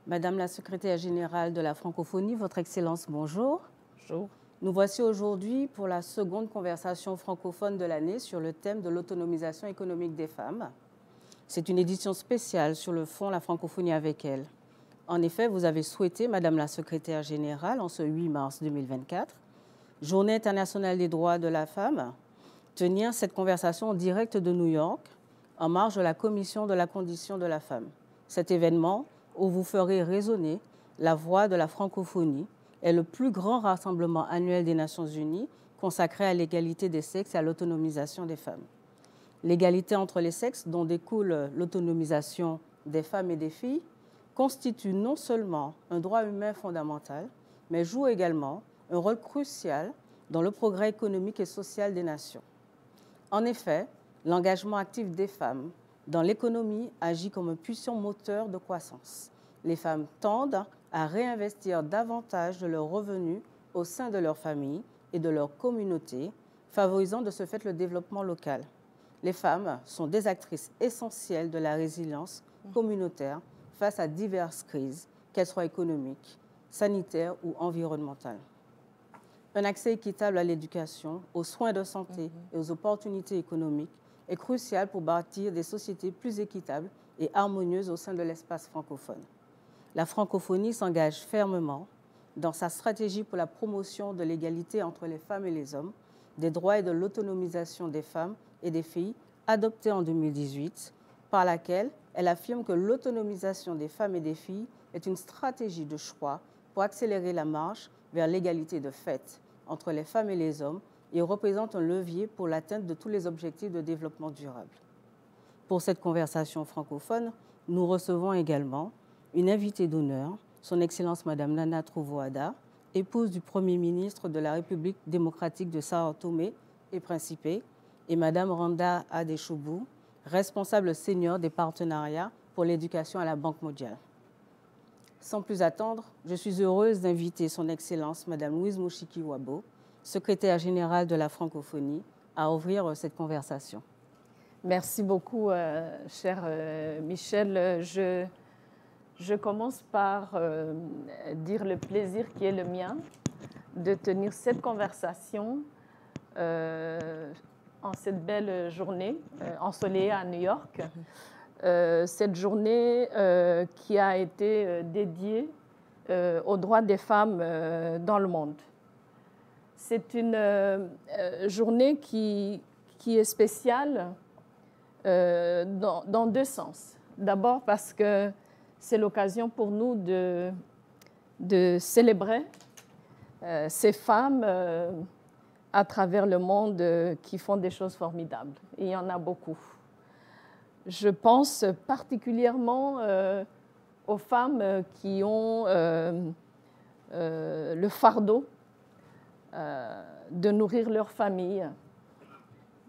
Madame la secrétaire générale de la francophonie, Votre Excellence, bonjour. Bonjour. Nous voici aujourd'hui pour la seconde conversation francophone de l'année sur le thème de l'autonomisation économique des femmes. C'est une édition spéciale sur le fond La francophonie avec elle. En effet, vous avez souhaité, Madame la secrétaire générale, en ce 8 mars 2024, Journée internationale des droits de la femme, tenir cette conversation en direct de New York, en marge de la Commission de la condition de la femme. Cet événement, où vous ferez résonner la voix de la francophonie, est le plus grand rassemblement annuel des Nations Unies consacré à l'égalité des sexes et à l'autonomisation des femmes. L'égalité entre les sexes, dont découle l'autonomisation des femmes et des filles, constitue non seulement un droit humain fondamental, mais joue également un rôle crucial dans le progrès économique et social des nations. En effet, l'engagement actif des femmes dans l'économie agit comme un puissant moteur de croissance. Les femmes tendent à réinvestir davantage de leurs revenus au sein de leur famille et de leur communauté, favorisant de ce fait le développement local. Les femmes sont des actrices essentielles de la résilience communautaire face à diverses crises, qu'elles soient économiques, sanitaires ou environnementales. Un accès équitable à l'éducation, aux soins de santé et aux opportunités économiques est crucial pour bâtir des sociétés plus équitables et harmonieuses au sein de l'espace francophone. La francophonie s'engage fermement dans sa stratégie pour la promotion de l'égalité entre les femmes et les hommes, des droits et de l'autonomisation des femmes et des filles, adoptée en 2018, par laquelle elle affirme que l'autonomisation des femmes et des filles est une stratégie de choix pour accélérer la marche vers l'égalité de fait entre les femmes et les hommes et représente un levier pour l'atteinte de tous les objectifs de développement durable. Pour cette conversation francophone, nous recevons également une invitée d'honneur, son Excellence Madame Nana Trovoada, épouse du Premier ministre de la République démocratique de Sao Tomé et Principe, et Madame Randa Adeshoubou, responsable senior des partenariats pour l'éducation à la Banque mondiale. Sans plus attendre, je suis heureuse d'inviter son Excellence Madame Louise Mouchiki-Wabo, secrétaire générale de la francophonie, à ouvrir cette conversation. Merci beaucoup, cher Michel. Je commence par dire le plaisir qui est le mien de tenir cette conversation en cette belle journée ensoleillée à New York. Cette journée qui a été dédiée aux droits des femmes dans le monde. C'est une journée qui est spéciale dans deux sens. D'abord parce que c'est l'occasion pour nous de célébrer ces femmes à travers le monde qui font des choses formidables. Et il y en a beaucoup. Je pense particulièrement aux femmes qui ont le fardeau de nourrir leur famille,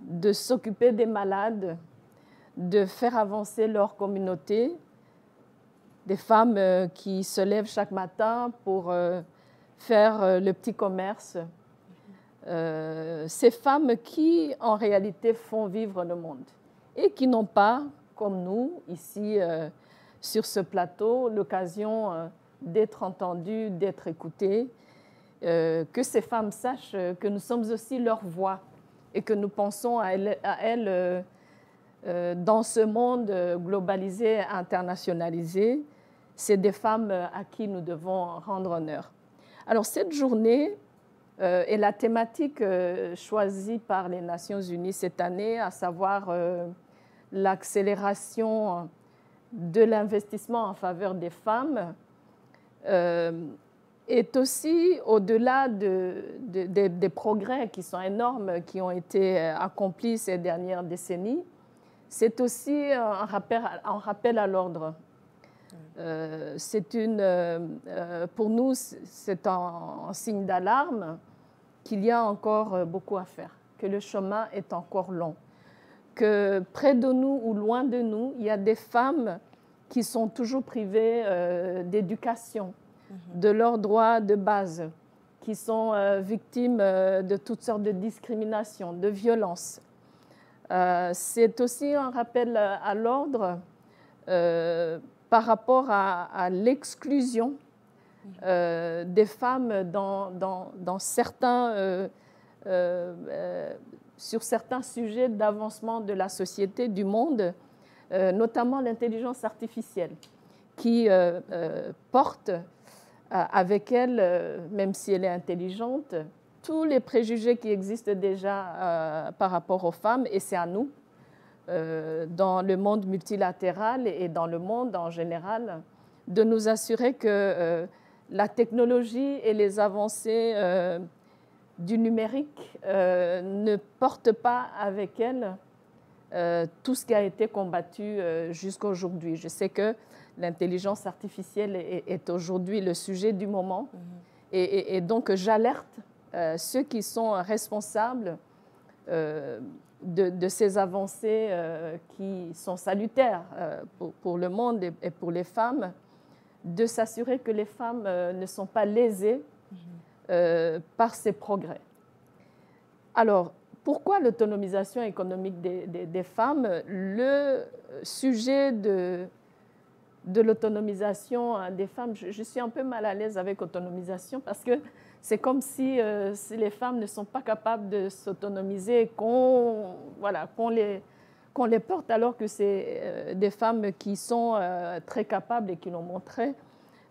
de s'occuper des malades, de faire avancer leur communauté, des femmes qui se lèvent chaque matin pour faire le petit commerce. Ces femmes qui, en réalité, font vivre le monde et qui n'ont pas, comme nous, ici, sur ce plateau, l'occasion d'être entendues, d'être écoutées, que ces femmes sachent que nous sommes aussi leur voix et que nous pensons à elles dans ce monde globalisé, internationalisé. C'est des femmes à qui nous devons rendre honneur. Alors cette journée est la thématique choisie par les Nations Unies cette année, à savoir l'accélération de l'investissement en faveur des femmes, est aussi, au-delà des progrès qui sont énormes, qui ont été accomplis ces dernières décennies, c'est aussi un rappel à l'ordre. Pour nous, c'est un signe d'alarme qu'il y a encore beaucoup à faire, que le chemin est encore long, que près de nous ou loin de nous, il y a des femmes qui sont toujours privées d'éducation, de leurs droits de base, qui sont victimes de toutes sortes de discriminations, de violences. C'est aussi un rappel à l'ordre par rapport à l'exclusion des femmes sur certains sujets d'avancement de la société, du monde, notamment l'intelligence artificielle, qui porte avec elle, même si elle est intelligente, tous les préjugés qui existent déjà par rapport aux femmes, et c'est à nous, dans le monde multilatéral et dans le monde en général, de nous assurer que la technologie et les avancées du numérique ne portent pas avec elles tout ce qui a été combattu jusqu'à aujourd'hui. Je sais que l'intelligence artificielle est aujourd'hui le sujet du moment, et donc j'alerte ceux qui sont responsables de ces avancées qui sont salutaires pour le monde et pour les femmes, de s'assurer que les femmes ne sont pas lésées par ces progrès. Alors, pourquoi l'autonomisation économique des femmes? Le sujet de l'autonomisation des femmes, je suis un peu mal à l'aise avec autonomisation parce que c'est comme si les femmes ne sont pas capables de s'autonomiser, qu'on les porte, alors que c'est des femmes qui sont très capables et qui l'ont montré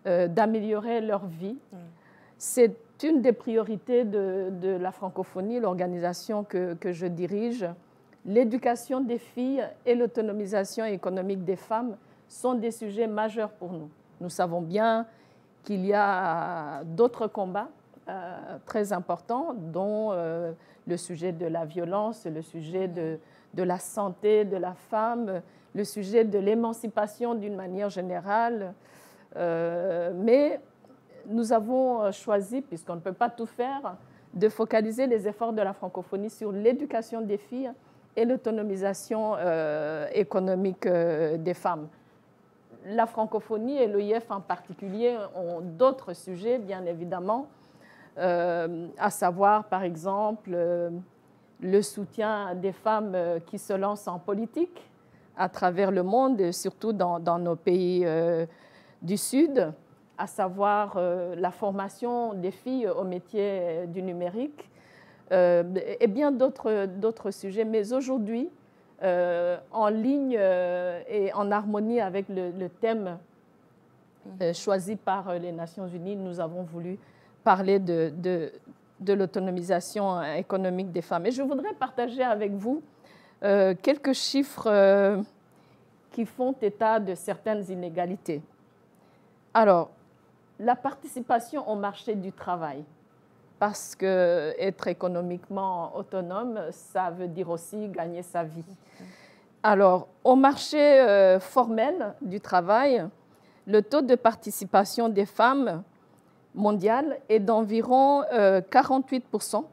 d'améliorer leur vie. C'est une des priorités de la francophonie, l'organisation que je dirige. L'éducation des filles et l'autonomisation économique des femmes sont des sujets majeurs pour nous. Nous savons bien qu'il y a d'autres combats très importants, dont le sujet de la violence, le sujet de la santé de la femme, le sujet de l'émancipation d'une manière générale. Mais nous avons choisi, puisqu'on ne peut pas tout faire, de focaliser les efforts de la francophonie sur l'éducation des filles et l'autonomisation économique des femmes. La francophonie et l'OIF en particulier ont d'autres sujets, bien évidemment, à savoir, par exemple, le soutien des femmes qui se lancent en politique à travers le monde, surtout dans nos pays du Sud, à savoir la formation des filles au métier du numérique, et bien d'autres sujets. Mais aujourd'hui, en ligne et en harmonie avec le thème choisi par les Nations Unies, nous avons voulu parler de l'autonomisation économique des femmes. Et je voudrais partager avec vous quelques chiffres qui font état de certaines inégalités. Alors, la participation au marché du travail, parce qu'être économiquement autonome, ça veut dire aussi gagner sa vie. Alors, au marché formel du travail, le taux de participation des femmes mondial est d'environ 48%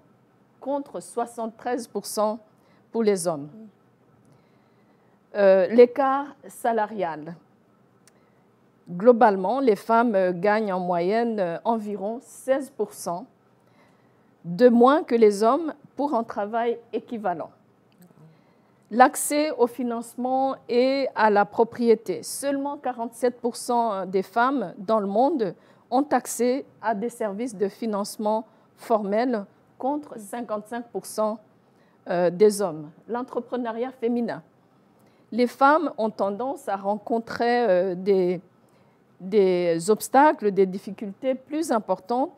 contre 73% pour les hommes. L'écart salarial. Globalement, les femmes gagnent en moyenne environ 16% de moins que les hommes pour un travail équivalent. L'accès au financement et à la propriété. Seulement 47% des femmes dans le monde ont accès à des services de financement formels contre 55% des hommes. L'entrepreneuriat féminin. Les femmes ont tendance à rencontrer des obstacles, des difficultés plus importantes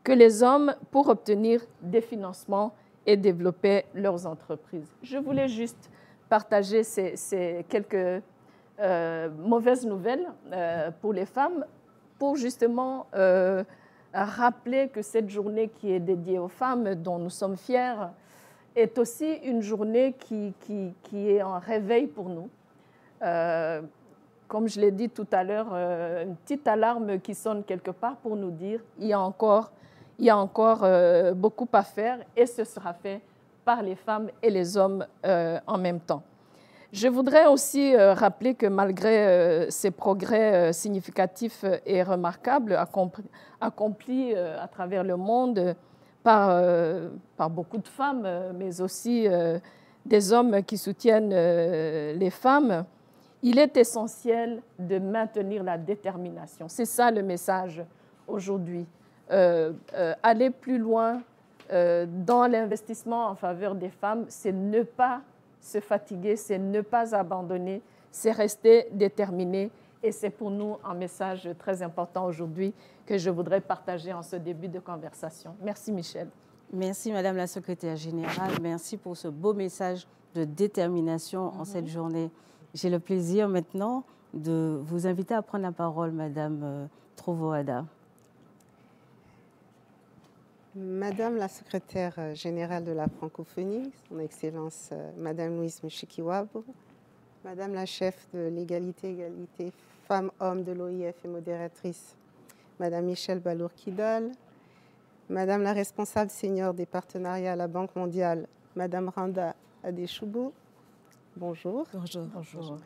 que les hommes pour obtenir des financements et développer leurs entreprises. Je voulais juste partager ces quelques mauvaises nouvelles pour les femmes, pour justement rappeler que cette journée qui est dédiée aux femmes, dont nous sommes fiers, est aussi une journée qui est un réveil pour nous. Comme je l'ai dit tout à l'heure, une petite alarme qui sonne quelque part pour nous dire qu'il y a encore beaucoup à faire, et ce sera fait par les femmes et les hommes en même temps. Je voudrais aussi rappeler que malgré ces progrès significatifs et remarquables accomplis à travers le monde par beaucoup de femmes, mais aussi des hommes qui soutiennent les femmes, il est essentiel de maintenir la détermination. C'est ça le message aujourd'hui. Aller plus loin dans l'investissement en faveur des femmes, c'est ne pas se fatiguer, c'est ne pas abandonner, c'est rester déterminé. Et c'est pour nous un message très important aujourd'hui que je voudrais partager en ce début de conversation. Merci Michel. Merci Madame la Secrétaire Générale. Merci pour ce beau message de détermination en cette journée. J'ai le plaisir maintenant de vous inviter à prendre la parole, Madame Trovoada. Madame la Secrétaire Générale de la Francophonie, Son Excellence Madame Louise Mushikiwabo, Madame la Chef de l'Égalité, Égalité Femmes-Hommes de l'OIF et modératrice, Madame Michelle Balour-Kidal, Madame la responsable senior des partenariats à la Banque mondiale, Madame Randa Adeshoubou, bonjour. Bonjour. Bonjour.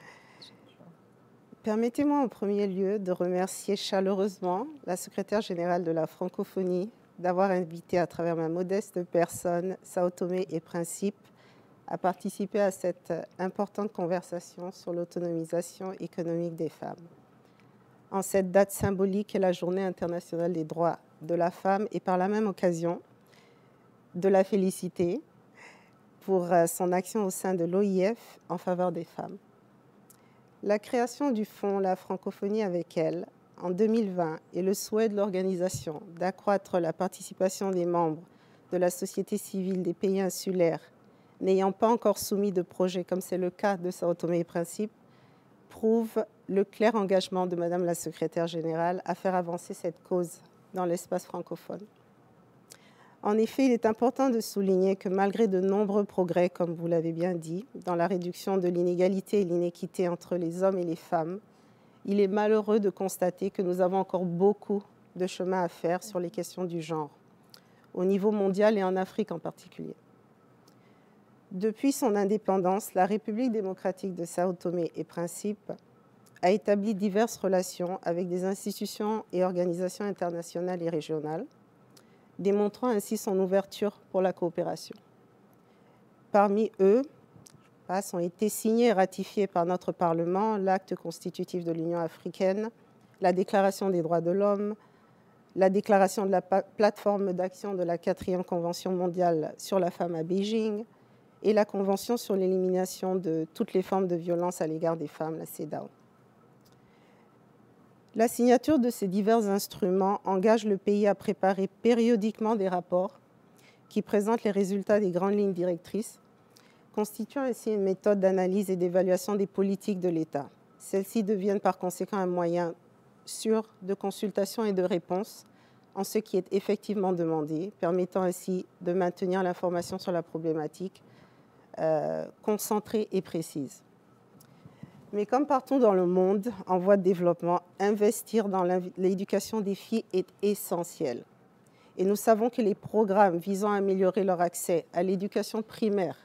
Permettez-moi en premier lieu de remercier chaleureusement la Secrétaire Générale de la Francophonie d'avoir invité à travers ma modeste personne, Sao Tomé et Principe, à participer à cette importante conversation sur l'autonomisation économique des femmes. En cette date symbolique est la Journée internationale des droits de la femme et par la même occasion de la féliciter pour son action au sein de l'OIF en faveur des femmes. La création du fonds La Francophonie avec elle en 2020 et le souhait de l'organisation d'accroître la participation des membres de la société civile des pays insulaires n'ayant pas encore soumis de projet, comme c'est le cas de Sao Tomé et Principe, prouve le clair engagement de Madame la Secrétaire Générale à faire avancer cette cause dans l'espace francophone. En effet, il est important de souligner que malgré de nombreux progrès, comme vous l'avez bien dit, dans la réduction de l'inégalité et l'inéquité entre les hommes et les femmes, il est malheureux de constater que nous avons encore beaucoup de chemin à faire sur les questions du genre, au niveau mondial et en Afrique en particulier. Depuis son indépendance, la République démocratique de Sao Tomé et Principe a établi diverses relations avec des institutions et organisations internationales et régionales, démontrant ainsi son ouverture pour la coopération. Parmi eux, ont été signés et ratifiés par notre Parlement l'acte constitutif de l'Union africaine, la Déclaration des droits de l'homme, la déclaration de la plateforme d'action de la 4e Convention mondiale sur la femme à Beijing et la Convention sur l'élimination de toutes les formes de violence à l'égard des femmes, la CEDAW. La signature de ces divers instruments engage le pays à préparer périodiquement des rapports qui présentent les résultats des grandes lignes directrices, constituant ainsi une méthode d'analyse et d'évaluation des politiques de l'État. Celles-ci deviennent par conséquent un moyen sûr de consultation et de réponse en ce qui est effectivement demandé, permettant ainsi de maintenir l'information sur la problématique concentrée et précise. Mais comme partout dans le monde en voie de développement, investir dans l'éducation des filles est essentiel. Et nous savons que les programmes visant à améliorer leur accès à l'éducation primaire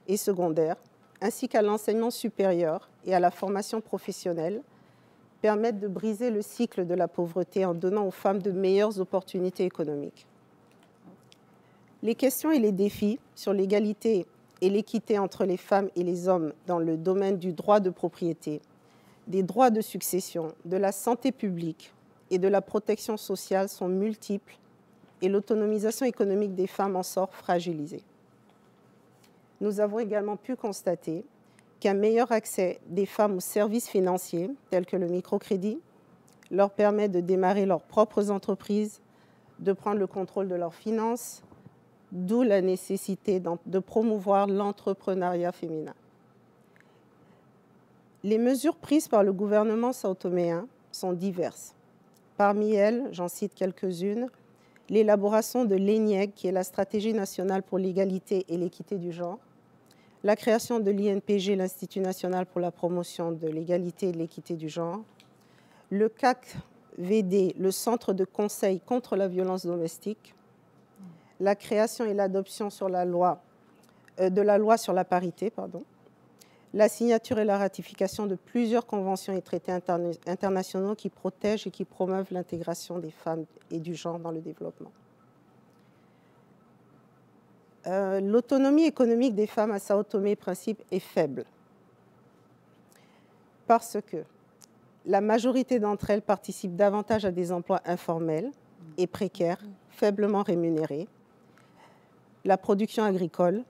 et secondaire, ainsi qu'à l'enseignement supérieur et à la formation professionnelle, permettent de briser le cycle de la pauvreté en donnant aux femmes de meilleures opportunités économiques. Les questions et les défis sur l'égalité et l'équité entre les femmes et les hommes dans le domaine du droit de propriété, des droits de succession, de la santé publique et de la protection sociale sont multiples et l'autonomisation économique des femmes en sort fragilisée. Nous avons également pu constater qu'un meilleur accès des femmes aux services financiers, tels que le microcrédit, leur permet de démarrer leurs propres entreprises, de prendre le contrôle de leurs finances, d'où la nécessité de promouvoir l'entrepreneuriat féminin. Les mesures prises par le gouvernement sao-toméen sont diverses. Parmi elles, j'en cite quelques-unes, l'élaboration de l'ENIEG, qui est la stratégie nationale pour l'égalité et l'équité du genre, la création de l'INPG, l'Institut national pour la promotion de l'égalité et de l'équité du genre, le CAC-VD, le Centre de conseil contre la violence domestique, la création et l'adoption de la loi sur la parité, la signature et la ratification de plusieurs conventions et traités internationaux qui protègent et qui promeuvent l'intégration des femmes et du genre dans le développement. L'autonomie économique des femmes à Sao Tomé et Principe est faible. Parce que la majorité d'entre elles participent davantage à des emplois informels et précaires, faiblement rémunérés, la production agricole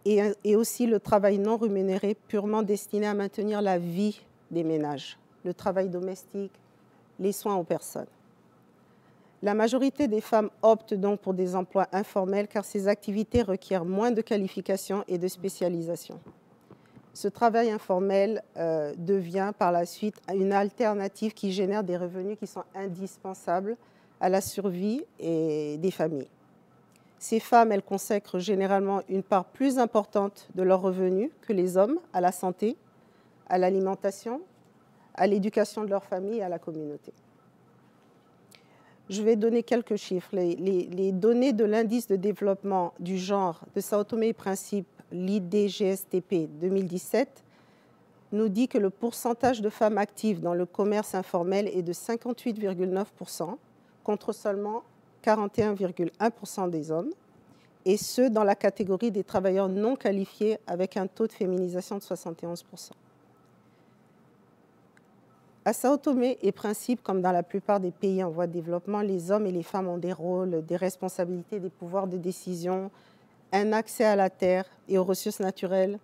et aussi le travail non rémunéré purement destiné à maintenir la vie des ménages, le travail domestique, les soins aux personnes. La majorité des femmes optent donc pour des emplois informels car ces activités requièrent moins de qualification et de spécialisation. Ce travail informel devient par la suite une alternative qui génère des revenus qui sont indispensables à la survie des familles. Ces femmes, elles consacrent généralement une part plus importante de leurs revenus que les hommes à la santé, à l'alimentation, à l'éducation de leur famille et à la communauté. Je vais donner quelques chiffres. Les données de l'indice de développement du genre de Sao Tomé et Principe, l'IDGSTP 2017, nous dit que le pourcentage de femmes actives dans le commerce informel est de 58,9% contre seulement 41,1% des hommes, et ce, dans la catégorie des travailleurs non qualifiés avec un taux de féminisation de 71%. À Sao Tomé et Principe, comme dans la plupart des pays en voie de développement, les hommes et les femmes ont des rôles, des responsabilités, des pouvoirs de décision, un accès à la terre et aux ressources naturelles,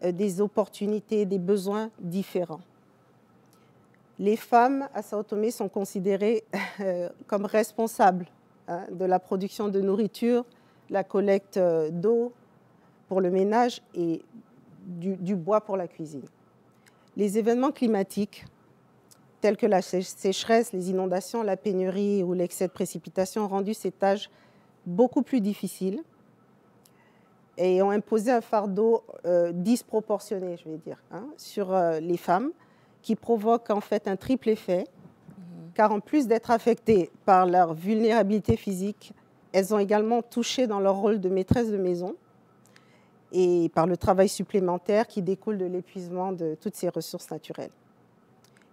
des opportunités, des besoins différents. Les femmes à Sao Tomé sont considérées comme responsables de la production de nourriture, la collecte d'eau pour le ménage et du bois pour la cuisine. Les événements climatiques, tels que la sécheresse, les inondations, la pénurie ou l'excès de précipitations, ont rendu ces tâches beaucoup plus difficiles et ont imposé un fardeau disproportionné, je vais dire, sur les femmes, qui provoque en fait un triple effet, car en plus d'être affectées par leur vulnérabilité physique, elles ont également touché dans leur rôle de maîtresse de maison et par le travail supplémentaire qui découle de l'épuisement de toutes ces ressources naturelles.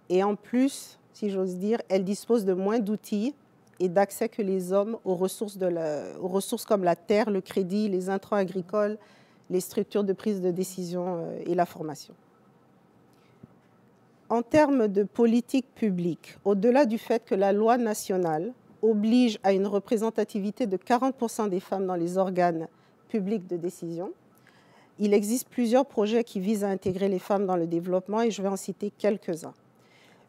Et en plus, si j'ose dire, elles disposent de moins d'outils et d'accès que les hommes aux ressources comme la terre, le crédit, les intrants agricoles, les structures de prise de décision et la formation. En termes de politique publique, au-delà du fait que la loi nationale oblige à une représentativité de 40% des femmes dans les organes publics de décision, il existe plusieurs projets qui visent à intégrer les femmes dans le développement et je vais en citer quelques-uns.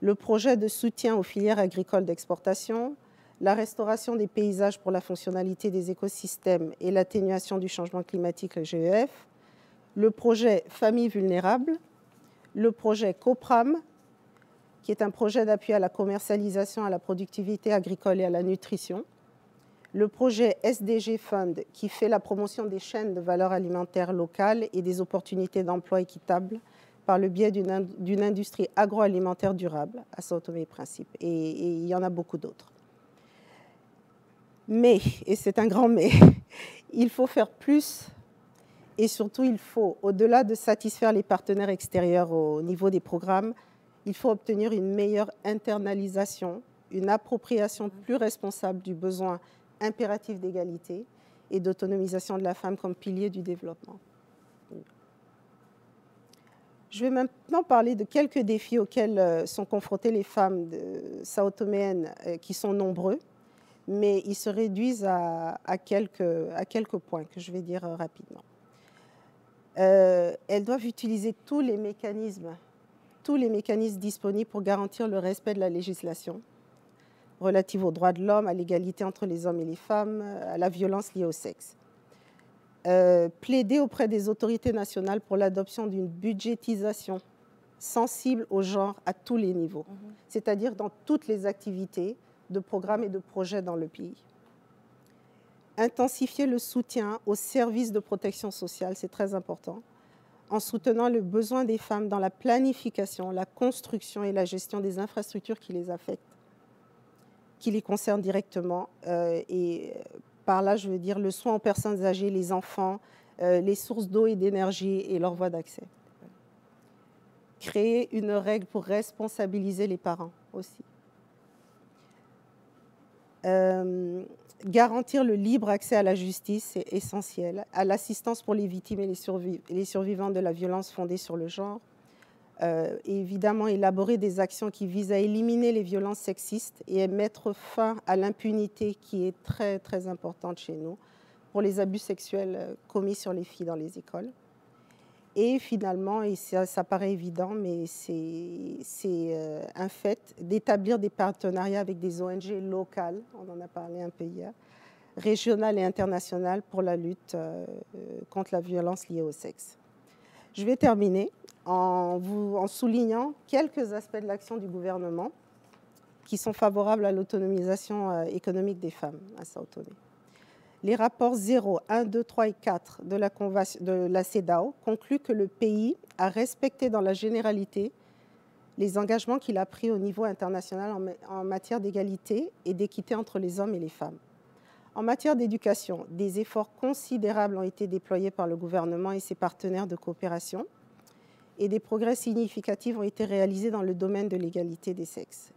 Le projet de soutien aux filières agricoles d'exportation, la restauration des paysages pour la fonctionnalité des écosystèmes et l'atténuation du changement climatique, le GEF, le projet Familles vulnérables, le projet COPRAM, qui est un projet d'appui à la commercialisation, à la productivité agricole et à la nutrition, le projet SDG Fund, qui fait la promotion des chaînes de valeur alimentaire locales et des opportunités d'emploi équitables par le biais d'une industrie agroalimentaire durable à Sao Tomé et Principe. Et il y en a beaucoup d'autres. Mais, et c'est un grand mais, il faut faire plus et surtout il faut, au-delà de satisfaire les partenaires extérieurs au niveau des programmes, il faut obtenir une meilleure internalisation, une appropriation plus responsable du besoin impératif d'égalité et d'autonomisation de la femme comme pilier du développement. Je vais maintenant parler de quelques défis auxquels sont confrontées les femmes sao-toméennes qui sont nombreux, mais ils se réduisent à quelques points que je vais dire rapidement. Elles doivent utiliser tous les mécanismes disponibles pour garantir le respect de la législation relative aux droits de l'homme, à l'égalité entre les hommes et les femmes, à la violence liée au sexe. Plaider auprès des autorités nationales pour l'adoption d'une budgétisation sensible au genre à tous les niveaux, c'est-à-dire dans toutes les activités de programmes et de projets dans le pays. Intensifier le soutien aux services de protection sociale, c'est très important, en soutenant le besoin des femmes dans la planification, la construction et la gestion des infrastructures qui les affectent, qui les concernent directement. Et par là, je veux dire le soin aux personnes âgées, les enfants, les sources d'eau et d'énergie et leurs voies d'accès. Créer une règle pour responsabiliser les parents aussi. Garantir le libre accès à la justice, c'est essentiel, à l'assistance pour les victimes et les survivants de la violence fondée sur le genre, évidemment élaborer des actions qui visent à éliminer les violences sexistes et à mettre fin à l'impunité qui est très, très importante chez nous pour les abus sexuels commis sur les filles dans les écoles. Et finalement, et ça paraît évident, mais c'est un fait, d'établir des partenariats avec des ONG locales, on en a parlé un peu hier, régionales et internationales pour la lutte contre la violence liée au sexe. Je vais terminer en soulignant quelques aspects de l'action du gouvernement qui sont favorables à l'autonomisation économique des femmes à Sao Tomé. Les rapports 0, 1, 2, 3 et 4 de la CEDAW concluent que le pays a respecté dans la généralité les engagements qu'il a pris au niveau international en matière d'égalité et d'équité entre les hommes et les femmes. En matière d'éducation, des efforts considérables ont été déployés par le gouvernement et ses partenaires de coopération et des progrès significatifs ont été réalisés dans le domaine de l'égalité des sexes.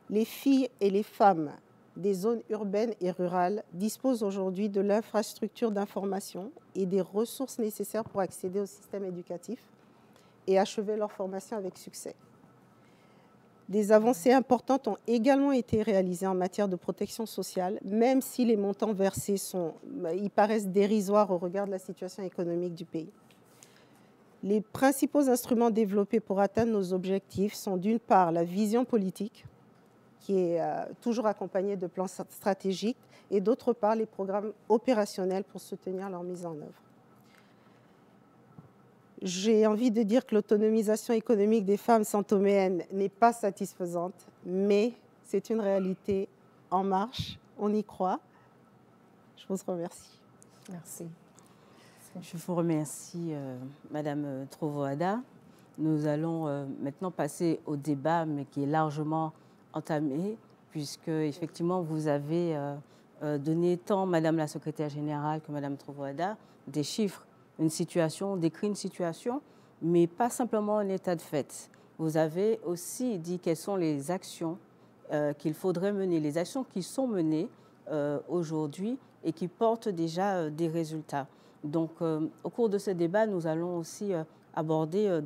Les filles et les femmes des zones urbaines et rurales disposent aujourd'hui de l'infrastructure d'information et des ressources nécessaires pour accéder au système éducatif et achever leur formation avec succès. Des avancées importantes ont également été réalisées en matière de protection sociale, même si les montants versés ils paraissent dérisoires au regard de la situation économique du pays. Les principaux instruments développés pour atteindre nos objectifs sont d'une part la vision politique, qui est toujours accompagnée de plans stratégiques, et d'autre part les programmes opérationnels pour soutenir leur mise en œuvre. J'ai envie de dire que l'autonomisation économique des femmes santoméennes n'est pas satisfaisante, mais c'est une réalité en marche, on y croit. Je vous remercie. Merci. Je vous remercie, Madame Trovoada. Nous allons maintenant passer au débat, mais qui est largement entamé, puisque effectivement vous avez donné tant Madame la Secrétaire Générale que Madame Trovoada des chiffres, une situation, décrit une situation, mais pas simplement un état de fait. Vous avez aussi dit quelles sont les actions qu'il faudrait mener, les actions qui sont menées aujourd'hui et qui portent déjà des résultats. Donc, au cours de ce débat, nous allons aussi aborder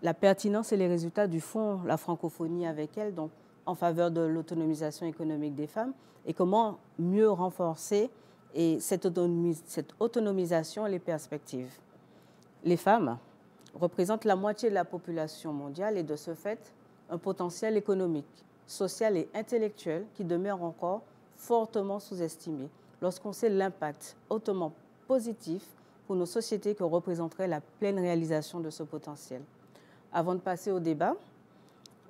la pertinence et les résultats du fonds La Francophonie avec elle, donc en faveur de l'autonomisation économique des femmes, et comment mieux renforcer cette autonomisation et les perspectives. Les femmes représentent la moitié de la population mondiale et de ce fait, un potentiel économique, social et intellectuel qui demeure encore fortement sous-estimé lorsqu'on sait l'impact hautement positif pour nos sociétés que représenterait la pleine réalisation de ce potentiel. Avant de passer au débat,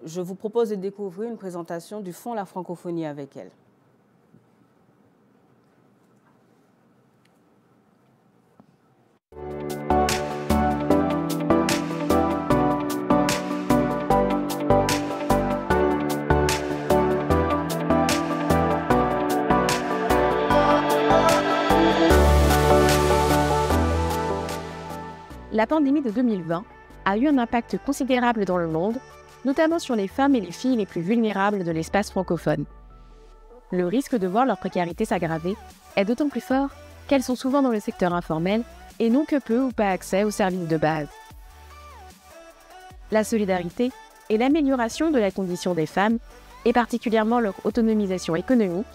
je vous propose de découvrir une présentation du fonds La Francophonie avec elle. La pandémie de 2020 a eu un impact considérable dans le monde, notamment sur les femmes et les filles les plus vulnérables de l'espace francophone. Le risque de voir leur précarité s'aggraver est d'autant plus fort qu'elles sont souvent dans le secteur informel et n'ont que peu ou pas accès aux services de base. La solidarité et l'amélioration de la condition des femmes, et particulièrement leur autonomisation économique,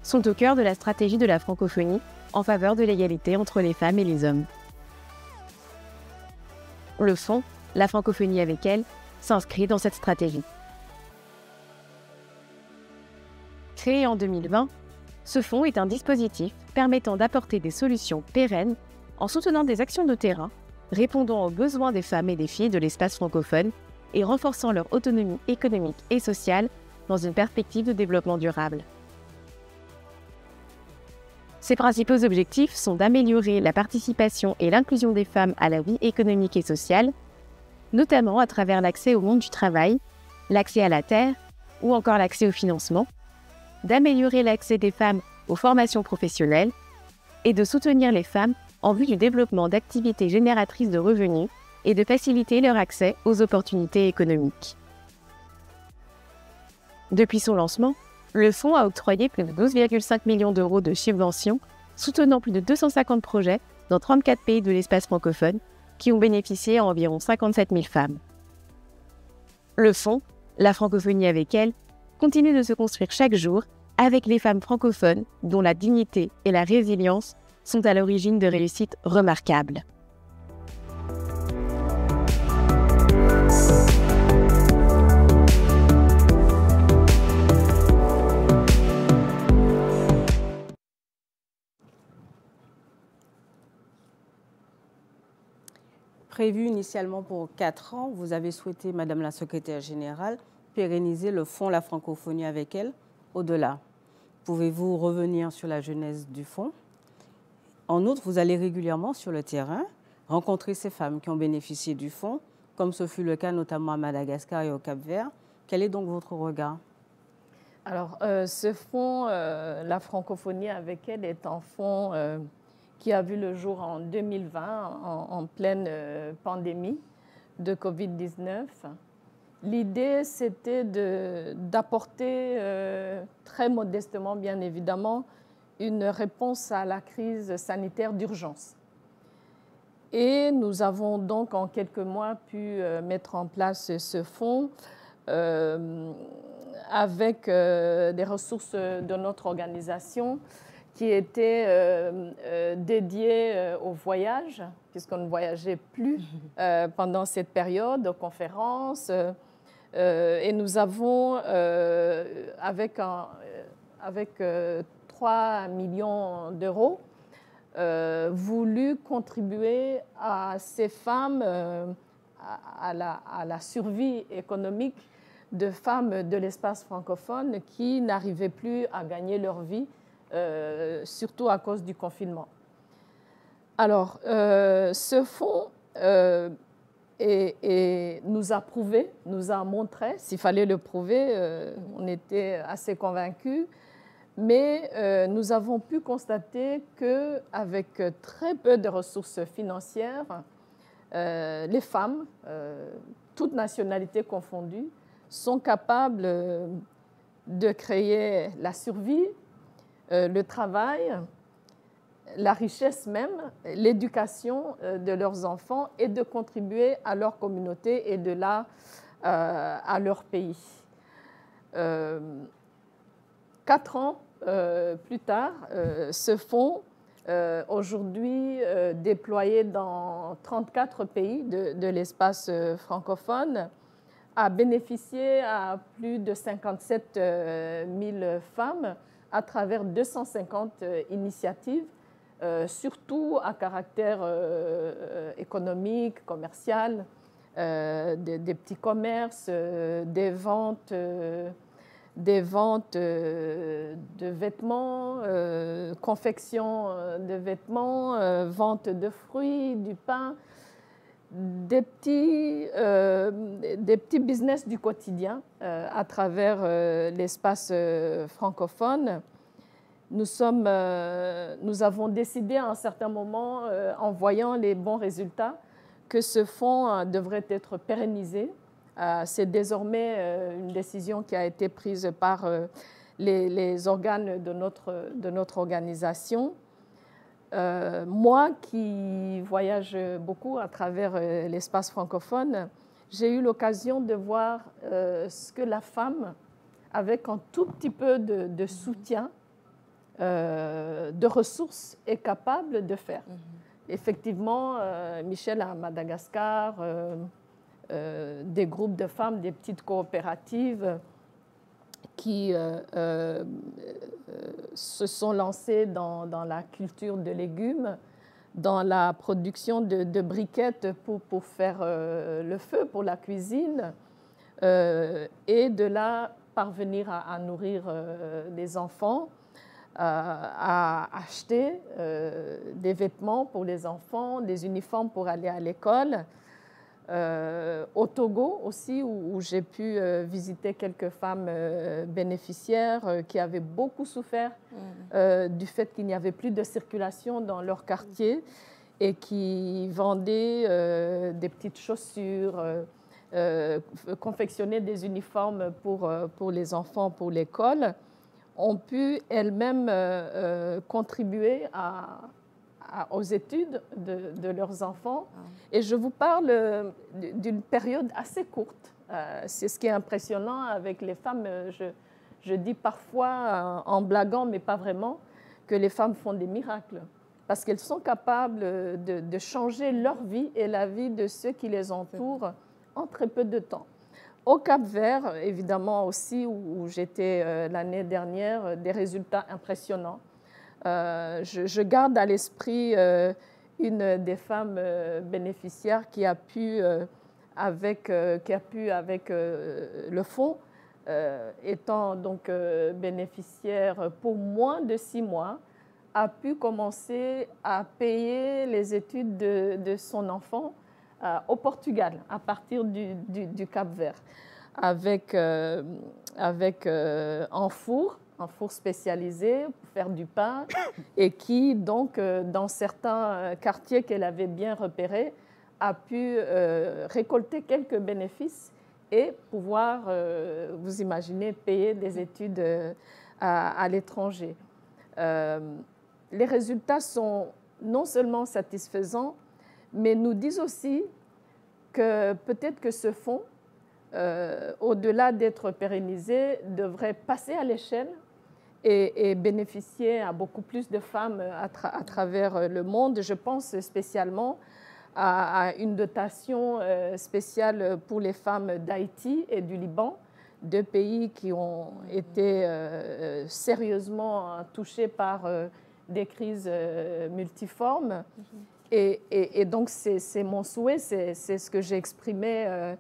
sont au cœur de la stratégie de la francophonie en faveur de l'égalité entre les femmes et les hommes. Le fonds, La Francophonie avec elle, s'inscrit dans cette stratégie. Créé en 2020, ce fonds est un dispositif permettant d'apporter des solutions pérennes en soutenant des actions de terrain, répondant aux besoins des femmes et des filles de l'espace francophone et renforçant leur autonomie économique et sociale dans une perspective de développement durable. Ses principaux objectifs sont d'améliorer la participation et l'inclusion des femmes à la vie économique et sociale, notamment à travers l'accès au monde du travail, l'accès à la terre ou encore l'accès au financement, d'améliorer l'accès des femmes aux formations professionnelles et de soutenir les femmes en vue du développement d'activités génératrices de revenus et de faciliter leur accès aux opportunités économiques. Depuis son lancement, le fonds a octroyé plus de 12,5 millions d'euros de subventions, soutenant plus de 250 projets dans 34 pays de l'espace francophone, qui ont bénéficié à environ 57 000 femmes. Le fonds, la francophonie avec elle, continue de se construire chaque jour avec les femmes francophones dont la dignité et la résilience sont à l'origine de réussites remarquables. Prévu initialement pour 4 ans, vous avez souhaité, Madame la Secrétaire générale, pérenniser le fonds La Francophonie avec elle au-delà. Pouvez-vous revenir sur la genèse du fonds? En outre, vous allez régulièrement sur le terrain rencontrer ces femmes qui ont bénéficié du fonds, comme ce fut le cas notamment à Madagascar et au Cap-Vert. Quel est donc votre regard? Alors, ce fonds, la francophonie avec elle, est un fonds qui a vu le jour en 2020, en pleine pandémie de Covid-19. L'idée, c'était d'apporter très modestement, bien évidemment, une réponse à la crise sanitaire d'urgence. Et nous avons donc en quelques mois pu mettre en place ce fonds avec des ressources de notre organisation qui étaient dédiées au voyage, puisqu'on ne voyageait plus pendant cette période, aux conférences. Et nous avons, avec 3 millions d'euros, voulu contribuer à ces femmes, à la survie économique de femmes de l'espace francophone qui n'arrivaient plus à gagner leur vie, surtout à cause du confinement. Alors, ce fonds nous a prouvé, nous a montré, s'il fallait le prouver, on était assez convaincus, mais nous avons pu constater qu'avec très peu de ressources financières, les femmes, toutes nationalités confondues, sont capables de créer la survie, le travail, la richesse même, l'éducation de leurs enfants et de contribuer à leur communauté et de là à leur pays. 4 ans plus tard, ce fonds, aujourd'hui déployé dans 34 pays de l'espace francophone, a bénéficié à plus de 57 000 femmes à travers 250 initiatives, surtout à caractère économique, commercial, des petits commerces, des ventes de vêtements, confection de vêtements, vente de fruits, du pain, des petits business du quotidien à travers l'espace francophone. Nous avons décidé à un certain moment, en voyant les bons résultats, que ce fonds devrait être pérennisé. C'est désormais une décision qui a été prise par les organes de notre organisation. Moi qui voyage beaucoup à travers l'espace francophone, j'ai eu l'occasion de voir ce que la femme, avec un tout petit peu de soutien, de ressources, est capable de faire. Effectivement, Michel à Madagascar, des groupes de femmes, des petites coopératives qui se sont lancées dans la culture de légumes, dans la production de briquettes pour faire le feu, pour la cuisine, et de là parvenir à nourrir les enfants, à acheter des vêtements pour les enfants, des uniformes pour aller à l'école. Au Togo aussi, où j'ai pu visiter quelques femmes bénéficiaires qui avaient beaucoup souffert du fait qu'il n'y avait plus de circulation dans leur quartier et qui vendaient des petites chaussures, confectionnaient des uniformes pour les enfants, pour l'école, ont pu elles-mêmes contribuer aux études de leurs enfants. Et je vous parle d'une période assez courte, C'est ce qui est impressionnant avec les femmes. Je dis parfois, en blaguant, mais pas vraiment, que les femmes font des miracles. Parce qu'elles sont capables de changer leur vie et la vie de ceux qui les entourent en très peu de temps. Au Cap-Vert, évidemment aussi, où j'étais l'année dernière, des résultats impressionnants. Je garde à l'esprit une des femmes bénéficiaires qui a pu, avec le fonds, étant donc bénéficiaire pour moins de 6 mois, a pu commencer à payer les études de son enfant au Portugal, à partir du Cap-Vert, avec un four spécialisé pour faire du pain, et qui, donc, dans certains quartiers qu'elle avait bien repérés, a pu récolter quelques bénéfices et pouvoir, vous imaginez, payer des études à l'étranger. Les résultats sont non seulement satisfaisants, mais nous disent aussi que peut-être que ce fonds, au-delà d'être pérennisé, devrait passer à l'échelle et bénéficier à beaucoup plus de femmes à travers le monde. Je pense spécialement à une dotation spéciale pour les femmes d'Haïti et du Liban, 2 pays qui ont été sérieusement touchés par des crises multiformes. Et donc, c'est mon souhait, c'est ce que j'ai exprimé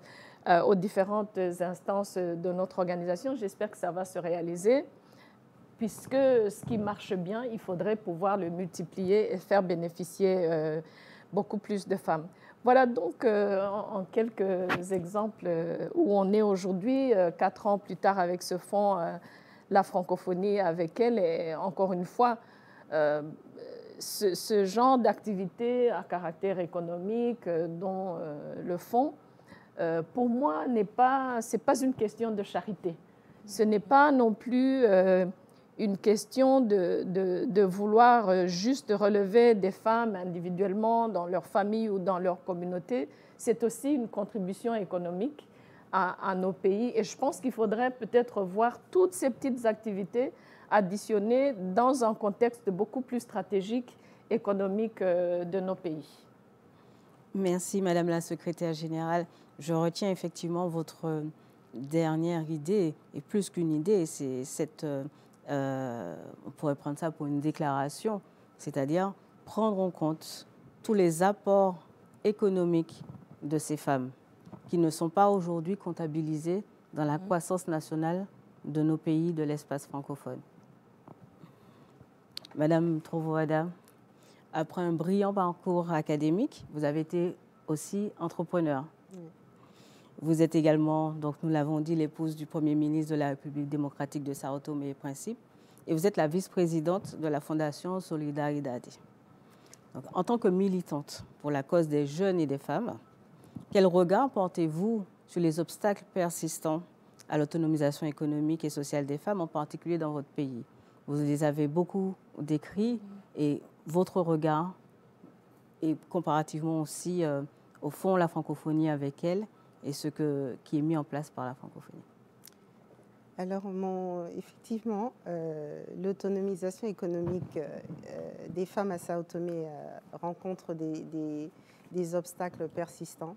aux différentes instances de notre organisation. J'espère que ça va se réaliser, puisque ce qui marche bien, il faudrait pouvoir le multiplier et faire bénéficier beaucoup plus de femmes. Voilà donc en quelques exemples où on est aujourd'hui, 4 ans plus tard avec ce fonds, la francophonie avec elle. Et encore une fois, ce genre d'activité à caractère économique dont le fonds, pour moi, c'est pas une question de charité. Ce n'est pas non plus une question de vouloir juste relever des femmes individuellement dans leur famille ou dans leur communauté. C'est aussi une contribution économique à nos pays. Et je pense qu'il faudrait peut-être voir toutes ces petites activités additionnées dans un contexte beaucoup plus stratégique, économique de nos pays. Merci, Madame la Secrétaire générale. Je retiens effectivement votre dernière idée, et plus qu'une idée, c'est cette... on pourrait prendre ça pour une déclaration, c'est-à-dire prendre en compte tous les apports économiques de ces femmes qui ne sont pas aujourd'hui comptabilisés dans la croissance nationale de nos pays de l'espace francophone. Madame Trovoada, après un brillant parcours académique, vous avez été aussi entrepreneur. Vous êtes également, donc nous l'avons dit, l'épouse du Premier ministre de la République démocratique de Sao Tomé et Principe, et vous êtes la vice-présidente de la Fondation Solidaridade. Donc, en tant que militante pour la cause des jeunes et des femmes, quel regard portez-vous sur les obstacles persistants à l'autonomisation économique et sociale des femmes, en particulier dans votre pays? Vous les avez beaucoup décrits, et votre regard, et comparativement aussi au fond la francophonie avec elle, et ce qui est mis en place par la francophonie. Alors, effectivement, l'autonomisation économique des femmes à Sao Tomé rencontre des obstacles persistants.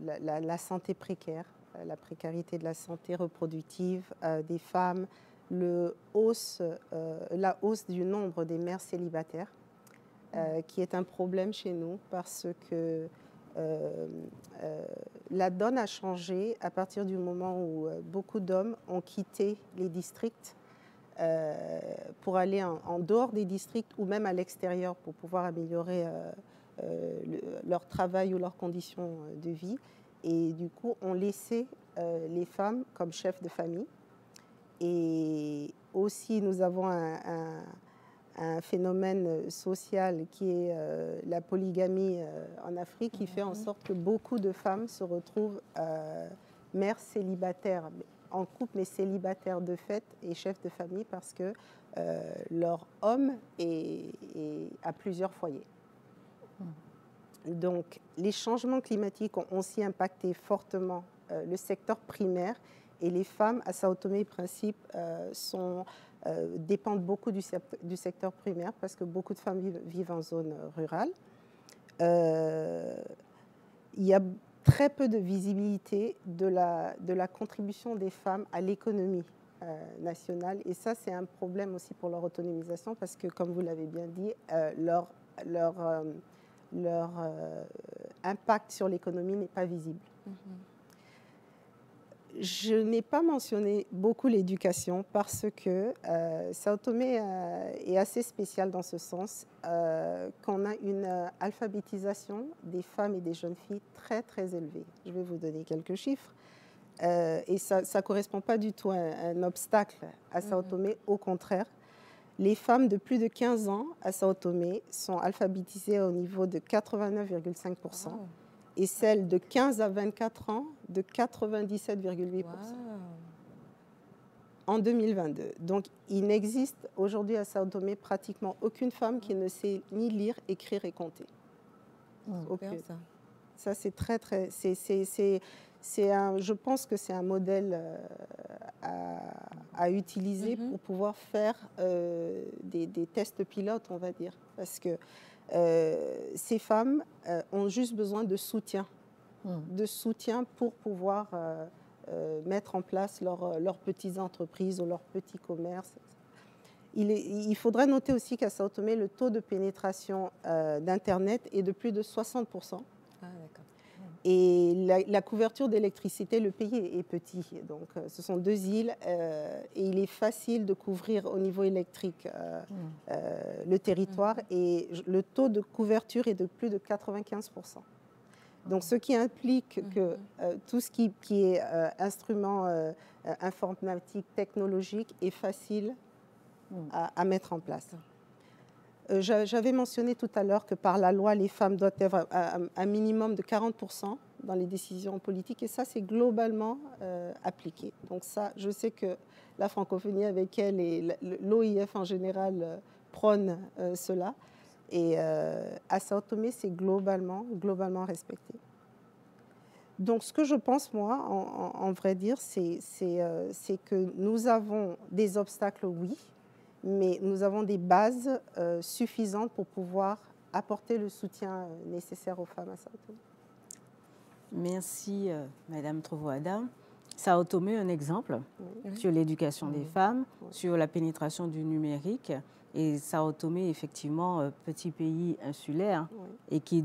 La santé précaire, la précarité de la santé reproductive des femmes, la hausse du nombre des mères célibataires, qui est un problème chez nous parce que la donne a changé à partir du moment où beaucoup d'hommes ont quitté les districts pour aller en dehors des districts ou même à l'extérieur pour pouvoir améliorer leur travail ou leurs conditions de vie. Et du coup, on laissait les femmes comme chefs de famille. Et aussi, nous avons un phénomène social qui est la polygamie en Afrique, qui fait en sorte que beaucoup de femmes se retrouvent mères célibataires, en couple mais célibataires de fait et chefs de famille parce que leur homme a plusieurs foyers. Donc, les changements climatiques ont aussi impacté fortement le secteur primaire et les femmes à Sao Tomé et Principe dépendent beaucoup du secteur primaire parce que beaucoup de femmes vivent en zone rurale. Il y a très peu de visibilité de la contribution des femmes à l'économie nationale. Et ça, c'est un problème aussi pour leur autonomisation parce que, comme vous l'avez bien dit, leur impact sur l'économie n'est pas visible. Je n'ai pas mentionné beaucoup l'éducation parce que Sao Tomé est assez spécial dans ce sens qu'on a une alphabétisation des femmes et des jeunes filles très très élevée. Je vais vous donner quelques chiffres. Et ça ne correspond pas du tout à un obstacle à Sao Tomé, au contraire. Les femmes de plus de 15 ans à Sao Tomé sont alphabétisées au niveau de 89,5%. Wow. Et celles de 15 à 24 ans de 97,8% en 2022. Donc, il n'existe aujourd'hui à Sao Tomé pratiquement aucune femme qui ne sait ni lire, écrire et compter. Aucune. Ça, c'est très, très... je pense que c'est un modèle à utiliser pour pouvoir faire des tests pilotes, on va dire. Parce que ces femmes ont juste besoin de soutien pour pouvoir mettre en place leurs petites entreprises ou leurs petits commerces. Il faudrait noter aussi qu'à Sao Tomé, le taux de pénétration d'Internet est de plus de 60%. Ah, d'accord. Et la couverture d'électricité, le pays est petit. Donc, ce sont 2 îles et il est facile de couvrir au niveau électrique le territoire. Et le taux de couverture est de plus de 95%. Donc, ce qui implique que tout ce qui est instrument informatique, technologique est facile à mettre en place. J'avais mentionné tout à l'heure que par la loi, les femmes doivent avoir un minimum de 40% dans les décisions politiques et ça, c'est globalement appliqué. Donc ça, je sais que la francophonie avec elle et l'OIF en général prône cela. Et à Sao Tomé, c'est globalement respecté. Donc ce que je pense, moi, en vrai dire, c'est que nous avons des obstacles, oui, mais nous avons des bases suffisantes pour pouvoir apporter le soutien nécessaire aux femmes à Sao Tomé. Merci, Madame Trovoada. Sao Tomé est un exemple sur l'éducation des femmes, sur la pénétration du numérique. Et Sao Tomé, effectivement, petit pays insulaire, et qui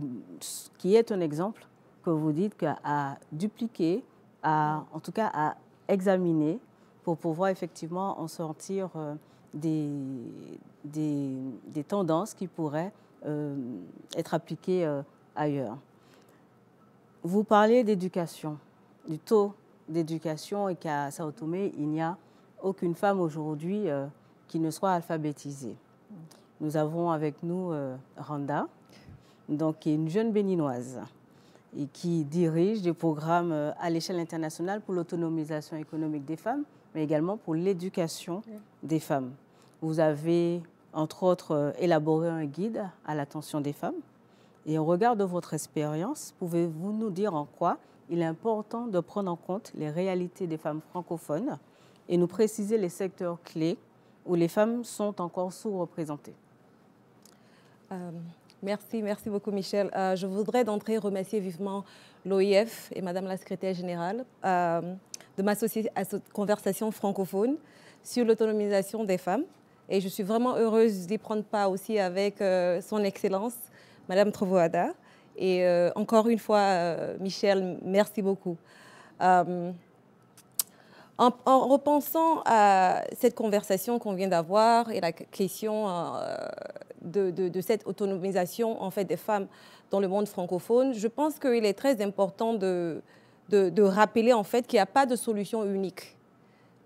est un exemple que vous dites à dupliquer, en tout cas à examiner pour pouvoir effectivement en sortir des tendances qui pourraient être appliquées ailleurs. Vous parlez d'éducation, du taux d'éducation et qu'à Sao Tomé, il n'y a aucune femme aujourd'hui qui ne soit alphabétisée. Nous avons avec nous Randa, donc, qui est une jeune béninoise et qui dirige des programmes à l'échelle internationale pour l'autonomisation économique des femmes, mais également pour l'éducation des femmes. Vous avez, entre autres, élaboré un guide à l'attention des femmes. Et au regard de votre expérience, pouvez-vous nous dire en quoi il est important de prendre en compte les réalités des femmes francophones et nous préciser les secteurs clés où les femmes sont encore sous-représentées? Merci beaucoup Michel. Je voudrais d'entrée remercier vivement l'OIF et Madame la Secrétaire Générale de m'associer à cette conversation francophone sur l'autonomisation des femmes. Et je suis vraiment heureuse d'y prendre part aussi avec son Excellence, Madame Trovoada. Et encore une fois, Michel, merci beaucoup. En repensant à cette conversation qu'on vient d'avoir et la question de cette autonomisation en fait, des femmes dans le monde francophone, je pense qu'il est très important de rappeler en fait, qu'il n'y a pas de solution unique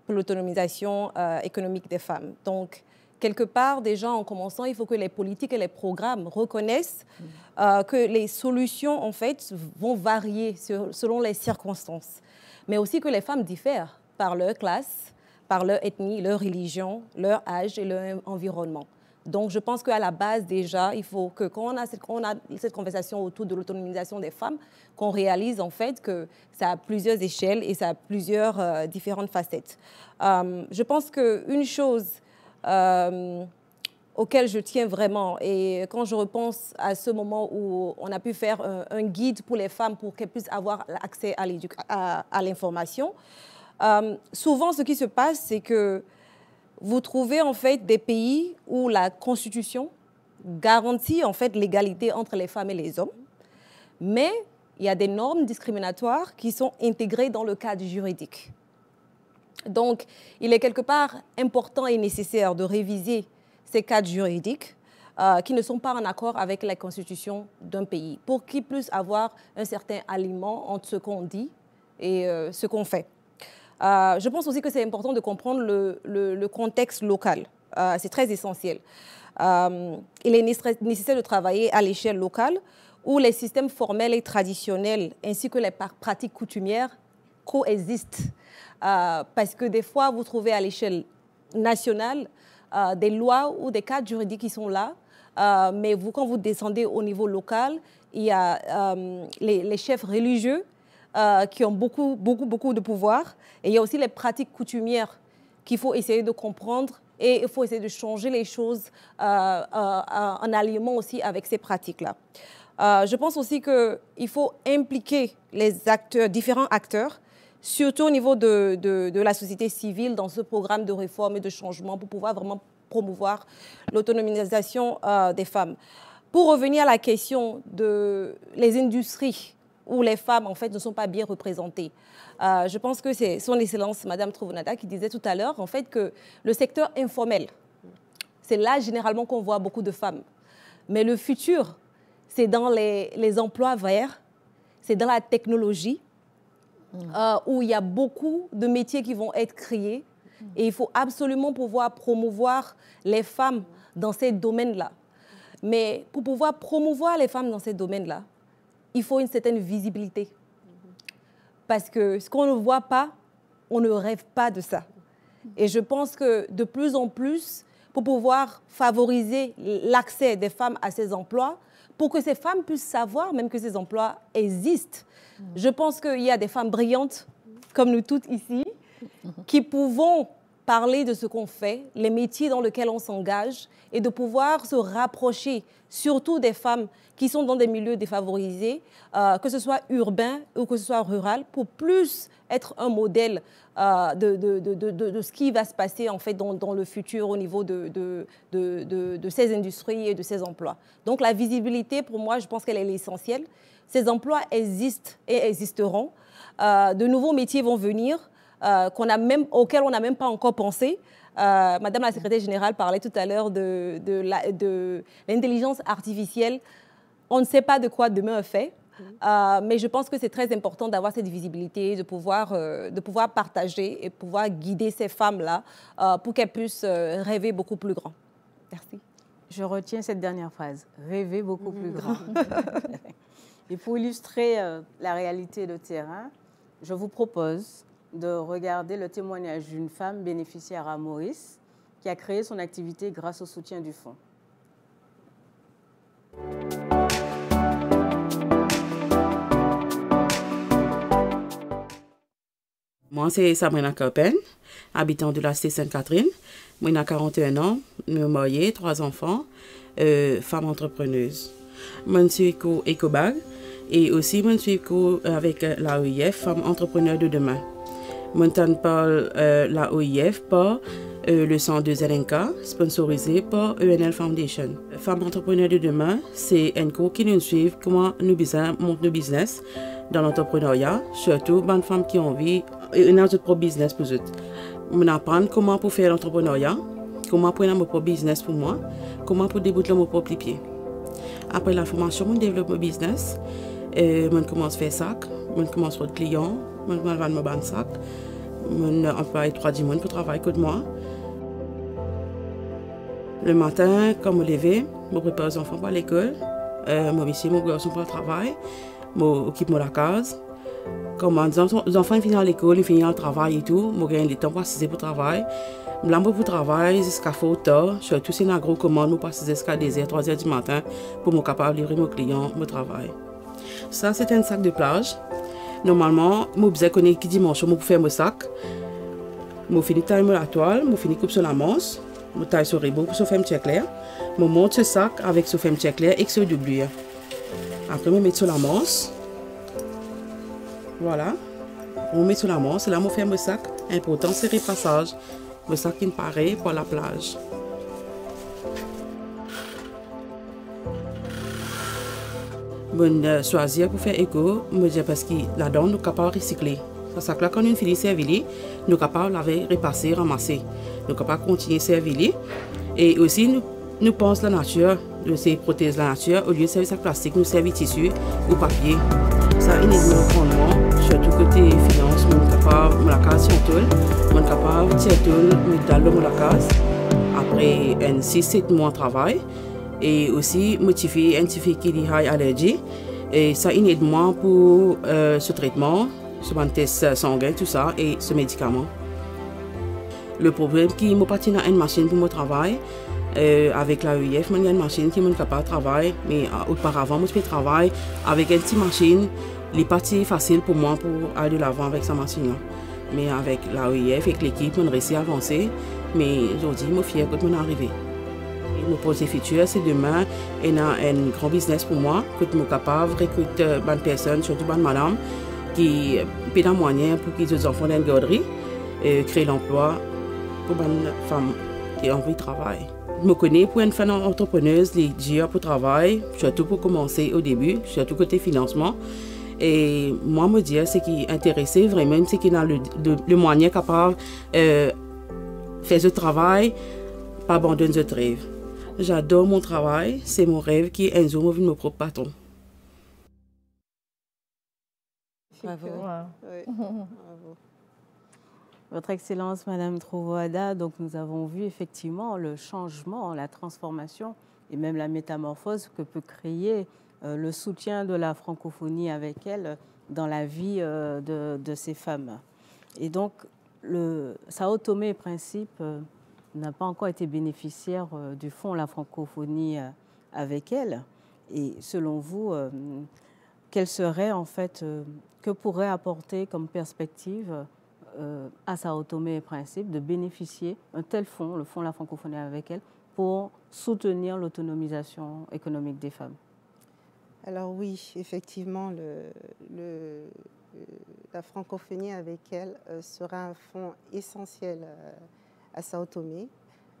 pour l'autonomisation économique des femmes. Donc, quelque part, déjà en commençant, il faut que les politiques et les programmes reconnaissent que les solutions en fait, vont varier selon les circonstances, mais aussi que les femmes diffèrent par leur classe, par leur ethnie, leur religion, leur âge et leur environnement. Donc, je pense qu'à la base, déjà, il faut que quand on a cette conversation autour de l'autonomisation des femmes, qu'on réalise en fait que ça a plusieurs échelles et ça a plusieurs différentes facettes. Je pense qu'une chose auquel je tiens vraiment, et quand je repense à ce moment où on a pu faire un guide pour les femmes pour qu'elles puissent avoir accès à l'information, souvent ce qui se passe, c'est que vous trouvez en fait des pays où la Constitution garantit en fait l'égalité entre les femmes et les hommes, mais il y a des normes discriminatoires qui sont intégrées dans le cadre juridique. Donc, il est quelque part important et nécessaire de réviser ces cadres juridiques qui ne sont pas en accord avec la constitution d'un pays, pour qu'ils puissent avoir un certain aliment entre ce qu'on dit et ce qu'on fait. Je pense aussi que c'est important de comprendre le contexte local. C'est très essentiel. Il est nécessaire de travailler à l'échelle locale où les systèmes formels et traditionnels ainsi que les pratiques coutumières coexistent. Parce que des fois, vous trouvez à l'échelle nationale des lois ou des cadres juridiques qui sont là, mais quand vous descendez au niveau local, il y a les chefs religieux qui ont beaucoup de pouvoir, et il y a aussi les pratiques coutumières qu'il faut essayer de comprendre et il faut essayer de changer les choses en alignement aussi avec ces pratiques-là. Je pense aussi qu'il faut impliquer les acteurs, différents acteurs, surtout au niveau de la société civile dans ce programme de réforme et de changement pour pouvoir vraiment promouvoir l'autonomisation des femmes. Pour revenir à la question des industries où les femmes en fait ne sont pas bien représentées, je pense que c'est son Excellence Madame Trovounada qui disait tout à l'heure en fait que le secteur informel, c'est là généralement qu'on voit beaucoup de femmes. Mais le futur, c'est dans les emplois verts, c'est dans la technologie, où il y a beaucoup de métiers qui vont être créés et il faut absolument pouvoir promouvoir les femmes dans ces domaines-là. Mais pour pouvoir promouvoir les femmes dans ces domaines-là, il faut une certaine visibilité. Parce que ce qu'on ne voit pas, on ne rêve pas de ça. Et je pense que de plus en plus, pour pouvoir favoriser l'accès des femmes à ces emplois, pour que ces femmes puissent savoir même que ces emplois existent, je pense qu'il y a des femmes brillantes, comme nous toutes ici, qui pouvons parler de ce qu'on fait, les métiers dans lesquels on s'engage, et de pouvoir se rapprocher, surtout des femmes qui sont dans des milieux défavorisés, que ce soit urbain ou que ce soit rural, pour plus être un modèle de ce qui va se passer en fait dans le futur au niveau de ces industries et de ces emplois. Donc la visibilité, pour moi, je pense qu'elle est essentielle. Ces emplois existent et existeront. De nouveaux métiers vont venir auxquels on n'a même pas encore pensé. Madame la secrétaire générale parlait tout à l'heure de l'intelligence artificielle. On ne sait pas de quoi demain est fait, mais je pense que c'est très important d'avoir cette visibilité, de pouvoir partager et pouvoir guider ces femmes-là pour qu'elles puissent rêver beaucoup plus grand. Merci. Je retiens cette dernière phrase, rêver beaucoup plus grand. Et pour illustrer la réalité de terrain, je vous propose de regarder le témoignage d'une femme bénéficiaire à Maurice qui a créé son activité grâce au soutien du fonds. Moi, c'est Sabrina Copen, habitant de la cité Sainte-Catherine. Moi, j'ai 41 ans, je suis mariée, 3 enfants, femme entrepreneuse. Je suis éco-bag et aussi je suis avec la OIF, Femme Entrepreneur de Demain. Je parle la OIF par le 102 LNK, sponsorisé par ENL Foundation. Femme Entrepreneur de Demain, c'est un cours qui nous suit comment nous monter nos business dans l'entrepreneuriat, surtout les femmes qui ont envie d'un autre business pour eux. On apprend comment pour faire l'entrepreneuriat, comment prendre mon propre business pour moi, comment pour débuter mon propre pied. Après la formation, je développe mon business, je commence à faire sac, je commence à faire des clients, je vends mon sac, je emploie 3 personnes pour travailler avec moi. Le matin, quand je me lève, je prépare les enfants pour l'école, je suis mon garçon pour le travail, je m'occupe de la case. Comme les enfants finissent à l'école, ils finissent le travail et tout, je gagne le temps pour assister pour le travail. Je suis pour le travail jusqu'à fort tard, surtout si j'ai une grosse commande, je passe jusqu'à 2h, 3h du matin pour être capable de livrer mes clients mon travail. Ça, c'est un sac de plage. Normalement, je sais que dimanche, je peux faire mon sac. Je finis de tailler la toile, je finis de couper sur la manche, je taille sur le rebord pour faire un check clair. Je monte ce sac avec ce film check clair et ce doublure. Après, je mets sur la manche. Voilà. On met sur la manche. Là, je fais mon sac. Important, c'est le repassage. Le sac qui me paraît pour la plage. Je choisis pour faire éco, parce que là-dedans, nous sommes capables de recycler. C'est ça que là, quand on finit de servir, nous sommes capables de laver, repasser, ramasser. Nous sommes capables de continuer à servir. Et aussi, nous pensons la nature, nous protéger la nature, au lieu de servir sac plastique, nous servons tissu ou papier. Ça énormément rendement, surtout côté finance, nous sommes capables de la case sur tout, nous sommes capables de tirer tout, dans le la case. Après 6-7 mois de travail, et aussi motiver un petit peu qui a allergie. Et ça énormément pour ce traitement, ce test sanguin, tout ça, et ce médicament. Le problème qui m'a pas dans une machine pour mon travail, avec la UIF, il y a une machine qui est capable de travailler, mais auparavant, je travaille avec une petite machine. Il n'est pas facile pour moi pour aller de l'avant avec sa machine. Mais avec la UIF, avec l'équipe, on a réussi à avancer. Mais aujourd'hui, je suis fière quand on est arrivé. Mon projet futur, c'est demain, il y a un grand business pour moi, que je suis capable de recruter une personne, surtout une madame, qui peut un moyen pour qu'ils aient des enfants dans une garderie, et créer l'emploi pour une femme qui a envie de travailler. Je me connais pour une femme entrepreneuse, les jours pour travail, surtout pour commencer au début, surtout côté financement. Et moi, me dire, ce qui est intéressé vraiment, c'est qu'il a le moyen capable de faire ce travail, pas abandonner ce rêve. J'adore mon travail, c'est mon rêve qui est un jour mon propre patron. Bravo. Oui. Bravo. Votre Excellence, Madame Trovoada, donc nous avons vu effectivement le changement, la transformation et même la métamorphose que peut créer le soutien de la francophonie avec elle dans la vie de ces femmes. Et donc, Sao Tomé et Principe n'a pas encore été bénéficiaire du fonds La Francophonie avec elle. Et selon vous, quelle serait en fait, que pourrait apporter comme perspective à Sao Tomé et Principe de bénéficier d'un tel fonds, le fonds La Francophonie avec elle, pour soutenir l'autonomisation économique des femmes? Alors oui, effectivement, la francophonie avec elle sera un fonds essentiel à Sao Tomé.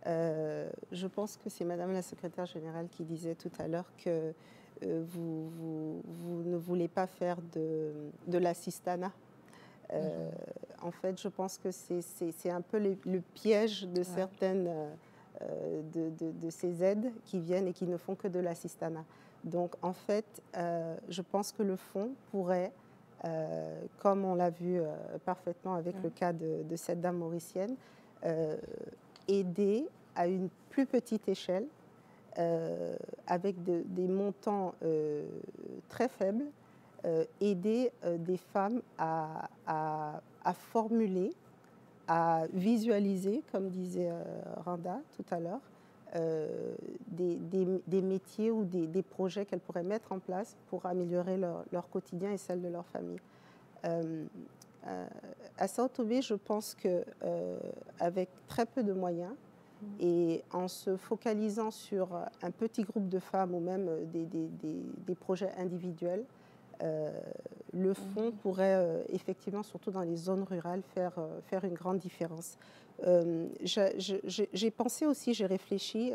Je pense que c'est Madame la secrétaire générale qui disait tout à l'heure que vous ne voulez pas faire de l'assistanat. En fait, je pense que c'est un peu le piège de certaines de ces aides qui viennent et qui ne font que de l'assistanat. Donc, en fait, je pense que le fonds pourrait, comme on l'a vu parfaitement avec le cas de cette dame mauricienne, aider à une plus petite échelle, avec des montants très faibles, aider des femmes à formuler, à visualiser, comme disait Randa tout à l'heure, des métiers ou des projets qu'elles pourraient mettre en place pour améliorer leur quotidien et celle de leur famille. À Sao Tomé, je pense qu'avec très peu de moyens et en se focalisant sur un petit groupe de femmes ou même des projets individuels, le fonds pourrait effectivement, surtout dans les zones rurales, faire une grande différence. J'ai pensé aussi, j'ai réfléchi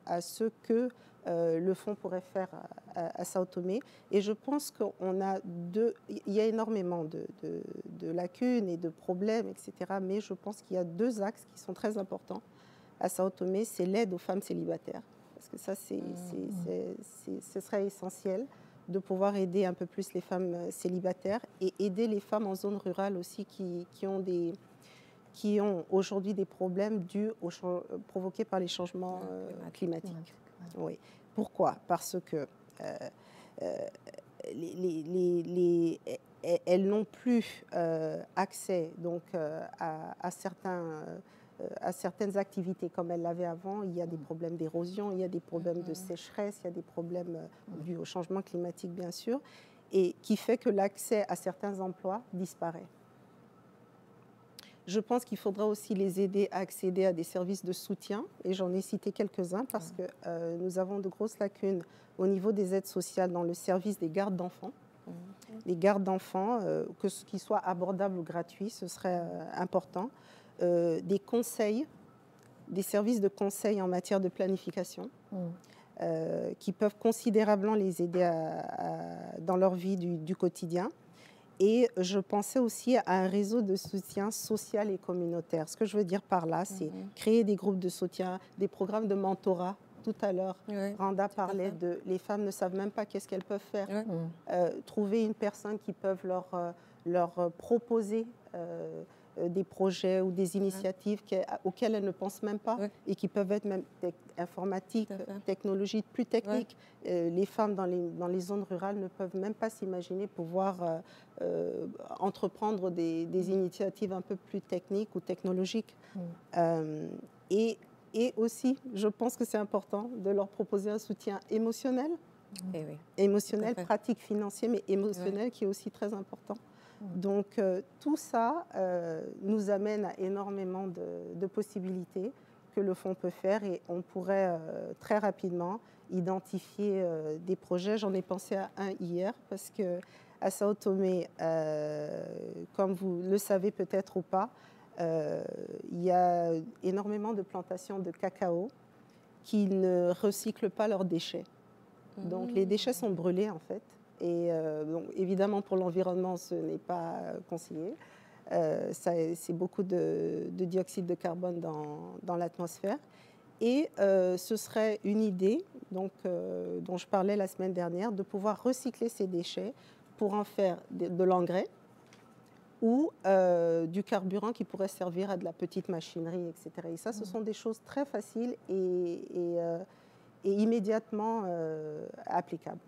à ce que le fonds pourrait faire à Sao Tomé, et je pense il y a énormément de lacunes et de problèmes, etc. Mais je pense qu'il y a deux axes qui sont très importants à Sao Tomé. C'est l'aide aux femmes célibataires, parce que ça, ce serait essentiel de pouvoir aider un peu plus les femmes célibataires et aider les femmes en zone rurale aussi qui ont aujourd'hui des problèmes provoqués par les changements climatiques. Oui. Pourquoi? Parce que elles n'ont plus accès donc, à certaines activités comme elles l'avaient avant. Il y a des problèmes d'érosion, il y a des problèmes de sécheresse, il y a des problèmes dus au changement climatique, bien sûr, et qui fait que l'accès à certains emplois disparaît. Je pense qu'il faudra aussi les aider à accéder à des services de soutien, et j'en ai cité quelques-uns parce que nous avons de grosses lacunes au niveau des aides sociales dans le service des gardes d'enfants. Les gardes d'enfants, que ce qui soit abordable ou gratuit, ce serait important. Des conseils, des services de conseil en matière de planification qui peuvent considérablement les aider dans leur vie du quotidien. Et je pensais aussi à un réseau de soutien social et communautaire. Ce que je veux dire par là, c'est créer des groupes de soutien, des programmes de mentorat. Tout à l'heure, Randa parlait de les femmes ne savent même pas qu'est-ce qu'elles peuvent faire. Trouver une personne qui peut leur proposer des projets ou des initiatives auxquelles elles ne pensent même pas et qui peuvent être même informatiques, technologiques, plus techniques. Les femmes dans les zones rurales ne peuvent même pas s'imaginer pouvoir entreprendre des initiatives un peu plus techniques ou technologiques. Et aussi, je pense que c'est important de leur proposer un soutien émotionnel, émotionnel, pratique, financier, mais émotionnel qui est aussi très important. Donc tout ça nous amène à énormément de possibilités que le fonds peut faire et on pourrait très rapidement identifier des projets. J'en ai pensé à un hier parce qu'à Sao Tomé, comme vous le savez peut-être ou pas, il y a énormément de plantations de cacao qui ne recyclent pas leurs déchets. Donc les déchets sont brûlés en fait. Et donc, évidemment, pour l'environnement, ce n'est pas conseillé. C'est beaucoup de dioxyde de carbone dans l'atmosphère. Et ce serait une idée donc, dont je parlais la semaine dernière, de pouvoir recycler ces déchets pour en faire de l'engrais ou du carburant qui pourrait servir à de la petite machinerie, etc. Et ça, ce sont des choses très faciles et immédiatement applicables.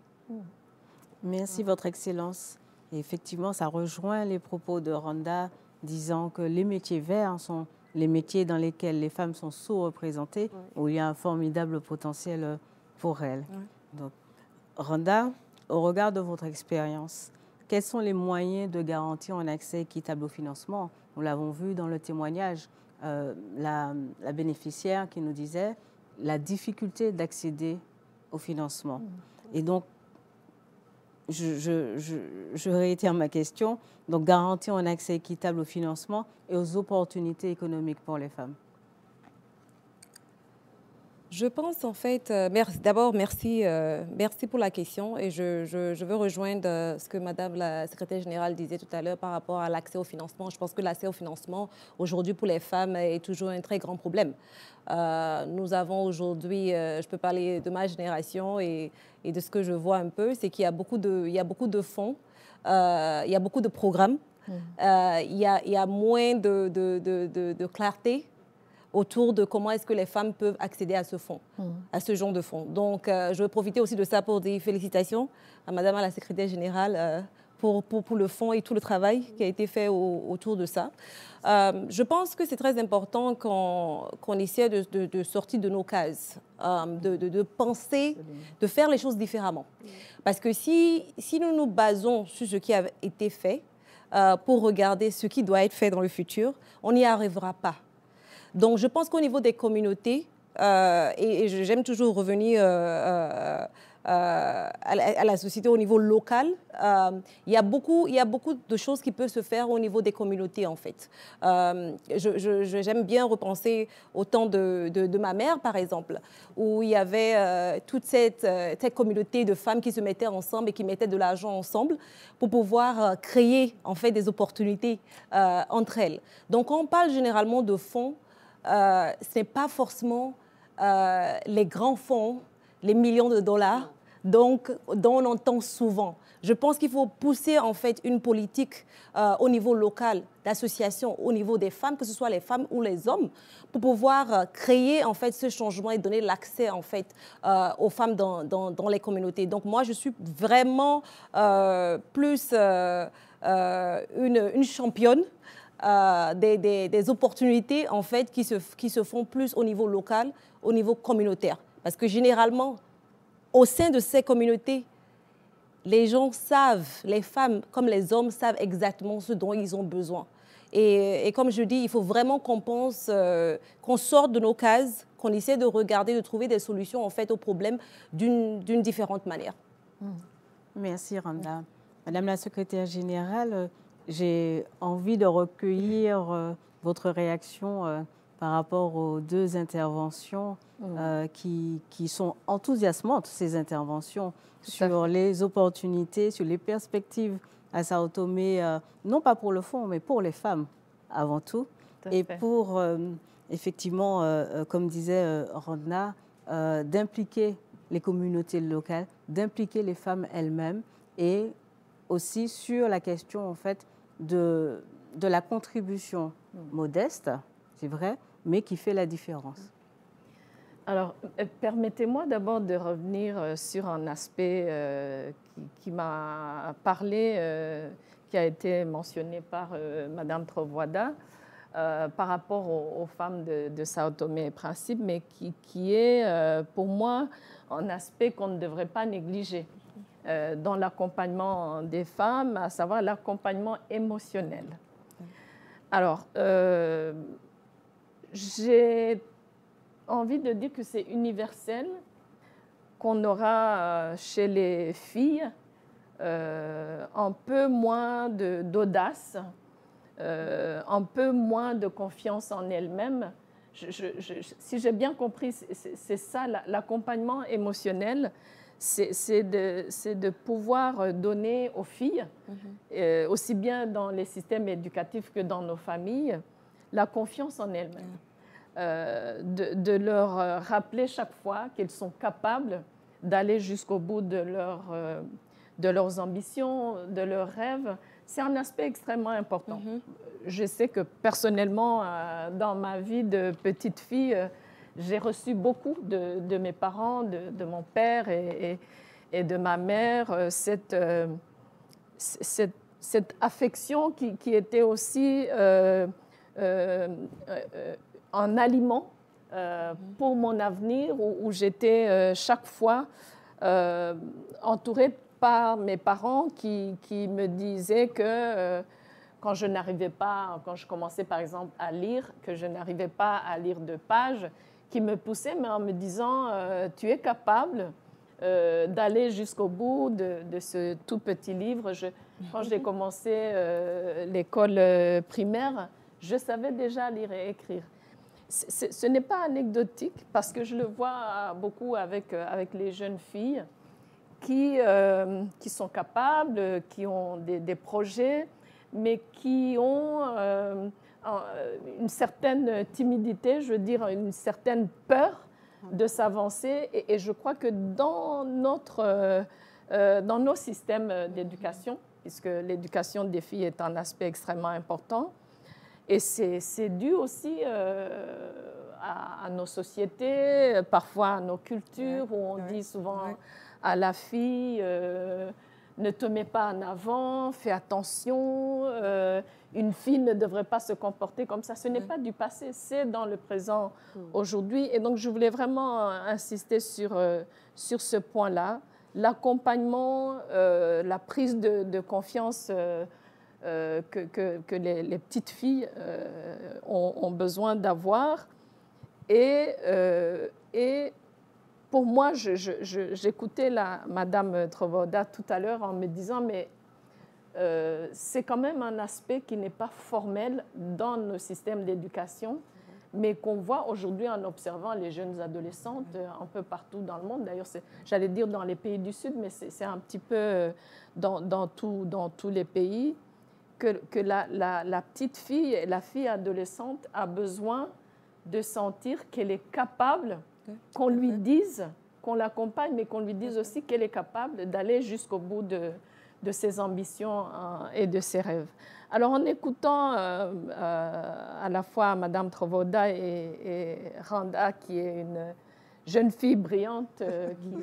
Merci, Votre Excellence. Et effectivement, ça rejoint les propos de Randa disant que les métiers verts sont les métiers dans lesquels les femmes sont sous-représentées, où il y a un formidable potentiel pour elles. Donc, Randa, au regard de votre expérience, quels sont les moyens de garantir un accès équitable au financement? Nous l'avons vu dans le témoignage, la bénéficiaire qui nous disait la difficulté d'accéder au financement. Et donc, je réitère ma question. Donc, garantir un accès équitable au financement et aux opportunités économiques pour les femmes. Je pense en fait, d'abord merci pour la question et je veux rejoindre ce que Madame la secrétaire générale disait tout à l'heure par rapport à l'accès au financement. Je pense que l'accès au financement aujourd'hui pour les femmes est toujours un très grand problème. Nous avons aujourd'hui, je peux parler de ma génération et de ce que je vois un peu, c'est qu'il y a beaucoup de fonds, il y a beaucoup de programmes, il y a moins de clarté autour de comment est-ce que les femmes peuvent accéder à ce fonds, à ce genre de fonds. Donc, je veux profiter aussi de ça pour dire félicitations à Madame la secrétaire générale pour le fonds et tout le travail qui a été fait autour de ça. Je pense que c'est très important qu'on essaie de sortir de nos cases, de penser, de faire les choses différemment. Parce que si nous nous basons sur ce qui a été fait pour regarder ce qui doit être fait dans le futur, on n'y arrivera pas. Donc, je pense qu'au niveau des communautés, et j'aime toujours revenir à la société au niveau local, il y a beaucoup de choses qui peuvent se faire au niveau des communautés, en fait. J'aime bien repenser au temps de ma mère, par exemple, où il y avait toute cette communauté de femmes qui se mettaient ensemble et qui mettaient de l'argent ensemble pour pouvoir créer, en fait, des opportunités entre elles. Donc, quand on parle généralement de fonds, ce n'est pas forcément les grands fonds, les millions de dollars dont on entend souvent. Je pense qu'il faut pousser en fait une politique au niveau local, d'association, au niveau des femmes, que ce soit les femmes ou les hommes, pour pouvoir créer en fait ce changement et donner l'accès en fait aux femmes dans les communautés. Donc moi, je suis vraiment plus une championne des opportunités en fait, qui se font plus au niveau local, au niveau communautaire. Parce que généralement, au sein de ces communautés, les gens savent, les femmes comme les hommes savent exactement ce dont ils ont besoin. Et comme je dis, il faut vraiment qu'on pense, qu'on sorte de nos cases, qu'on essaie de regarder, de trouver des solutions en fait, aux problèmes d'une différente manière. Merci Randa. Madame la secrétaire générale, j'ai envie de recueillir votre réaction par rapport aux deux interventions qui sont enthousiasmantes, ces interventions, sur les opportunités, sur les perspectives à Sao Tomé, non pas pour le fond, mais pour les femmes avant tout. Et pour, effectivement, comme disait Randa, d'impliquer les communautés locales, d'impliquer les femmes elles-mêmes et aussi sur la question, en fait, de la contribution modeste, c'est vrai, mais qui fait la différence. Alors, permettez-moi d'abord de revenir sur un aspect qui m'a parlé, qui a été mentionné par Madame Trovoada, par rapport aux femmes de Sao Tomé et Principe, mais qui est pour moi un aspect qu'on ne devrait pas négliger dans l'accompagnement des femmes, à savoir l'accompagnement émotionnel. Alors, j'ai envie de dire que c'est universel, qu'on aura chez les filles un peu moins d'audace, un peu moins de confiance en elles-mêmes. Si j'ai bien compris, c'est ça, l'accompagnement émotionnel, c'est de pouvoir donner aux filles, aussi bien dans les systèmes éducatifs que dans nos familles, la confiance en elles-mêmes. De leur rappeler chaque fois qu'elles sont capables d'aller jusqu'au bout de leurs ambitions, de leurs rêves. C'est un aspect extrêmement important. Je sais que personnellement, dans ma vie de petite fille, j'ai reçu beaucoup de mes parents, de mon père et de ma mère, cette affection qui était aussi un aliment pour mon avenir, où j'étais chaque fois entourée par mes parents qui me disaient que quand je n'arrivais pas, quand je commençais par exemple à lire, que je n'arrivais pas à lire 2 pages, qui me poussaient, mais en me disant tu es capable d'aller jusqu'au bout de ce tout petit livre. Quand j'ai commencé l'école primaire, je savais déjà lire et écrire. Ce n'est pas anecdotique parce que je le vois beaucoup avec les jeunes filles qui sont capables, qui ont des projets, mais qui ont une certaine timidité, je veux dire une certaine peur de s'avancer. Et je crois que dans nos systèmes d'éducation, puisque l'éducation des filles est un aspect extrêmement important, et c'est dû aussi à nos sociétés, parfois à nos cultures, où on dit souvent à la fille ne te mets pas en avant, fais attention, une fille ne devrait pas se comporter comme ça. Ce n'est pas du passé, c'est dans le présent aujourd'hui. Et donc, je voulais vraiment insister sur ce point-là, l'accompagnement, la prise de confiance que les petites filles ont besoin d'avoir. Et pour moi, j'écoutais Madame Trovoada tout à l'heure en me disant, mais c'est quand même un aspect qui n'est pas formel dans nos systèmes d'éducation, mais qu'on voit aujourd'hui en observant les jeunes adolescentes un peu partout dans le monde. D'ailleurs, j'allais dire dans les pays du Sud, mais c'est un petit peu dans tous les pays, que la petite fille, la fille adolescente a besoin de sentir qu'elle est capable, qu'on lui dise, qu'on l'accompagne, mais qu'on lui dise aussi qu'elle est capable d'aller jusqu'au bout de ses ambitions et de ses rêves. Alors, en écoutant à la fois Madame Trovoada et Randa, qui est une jeune fille brillante,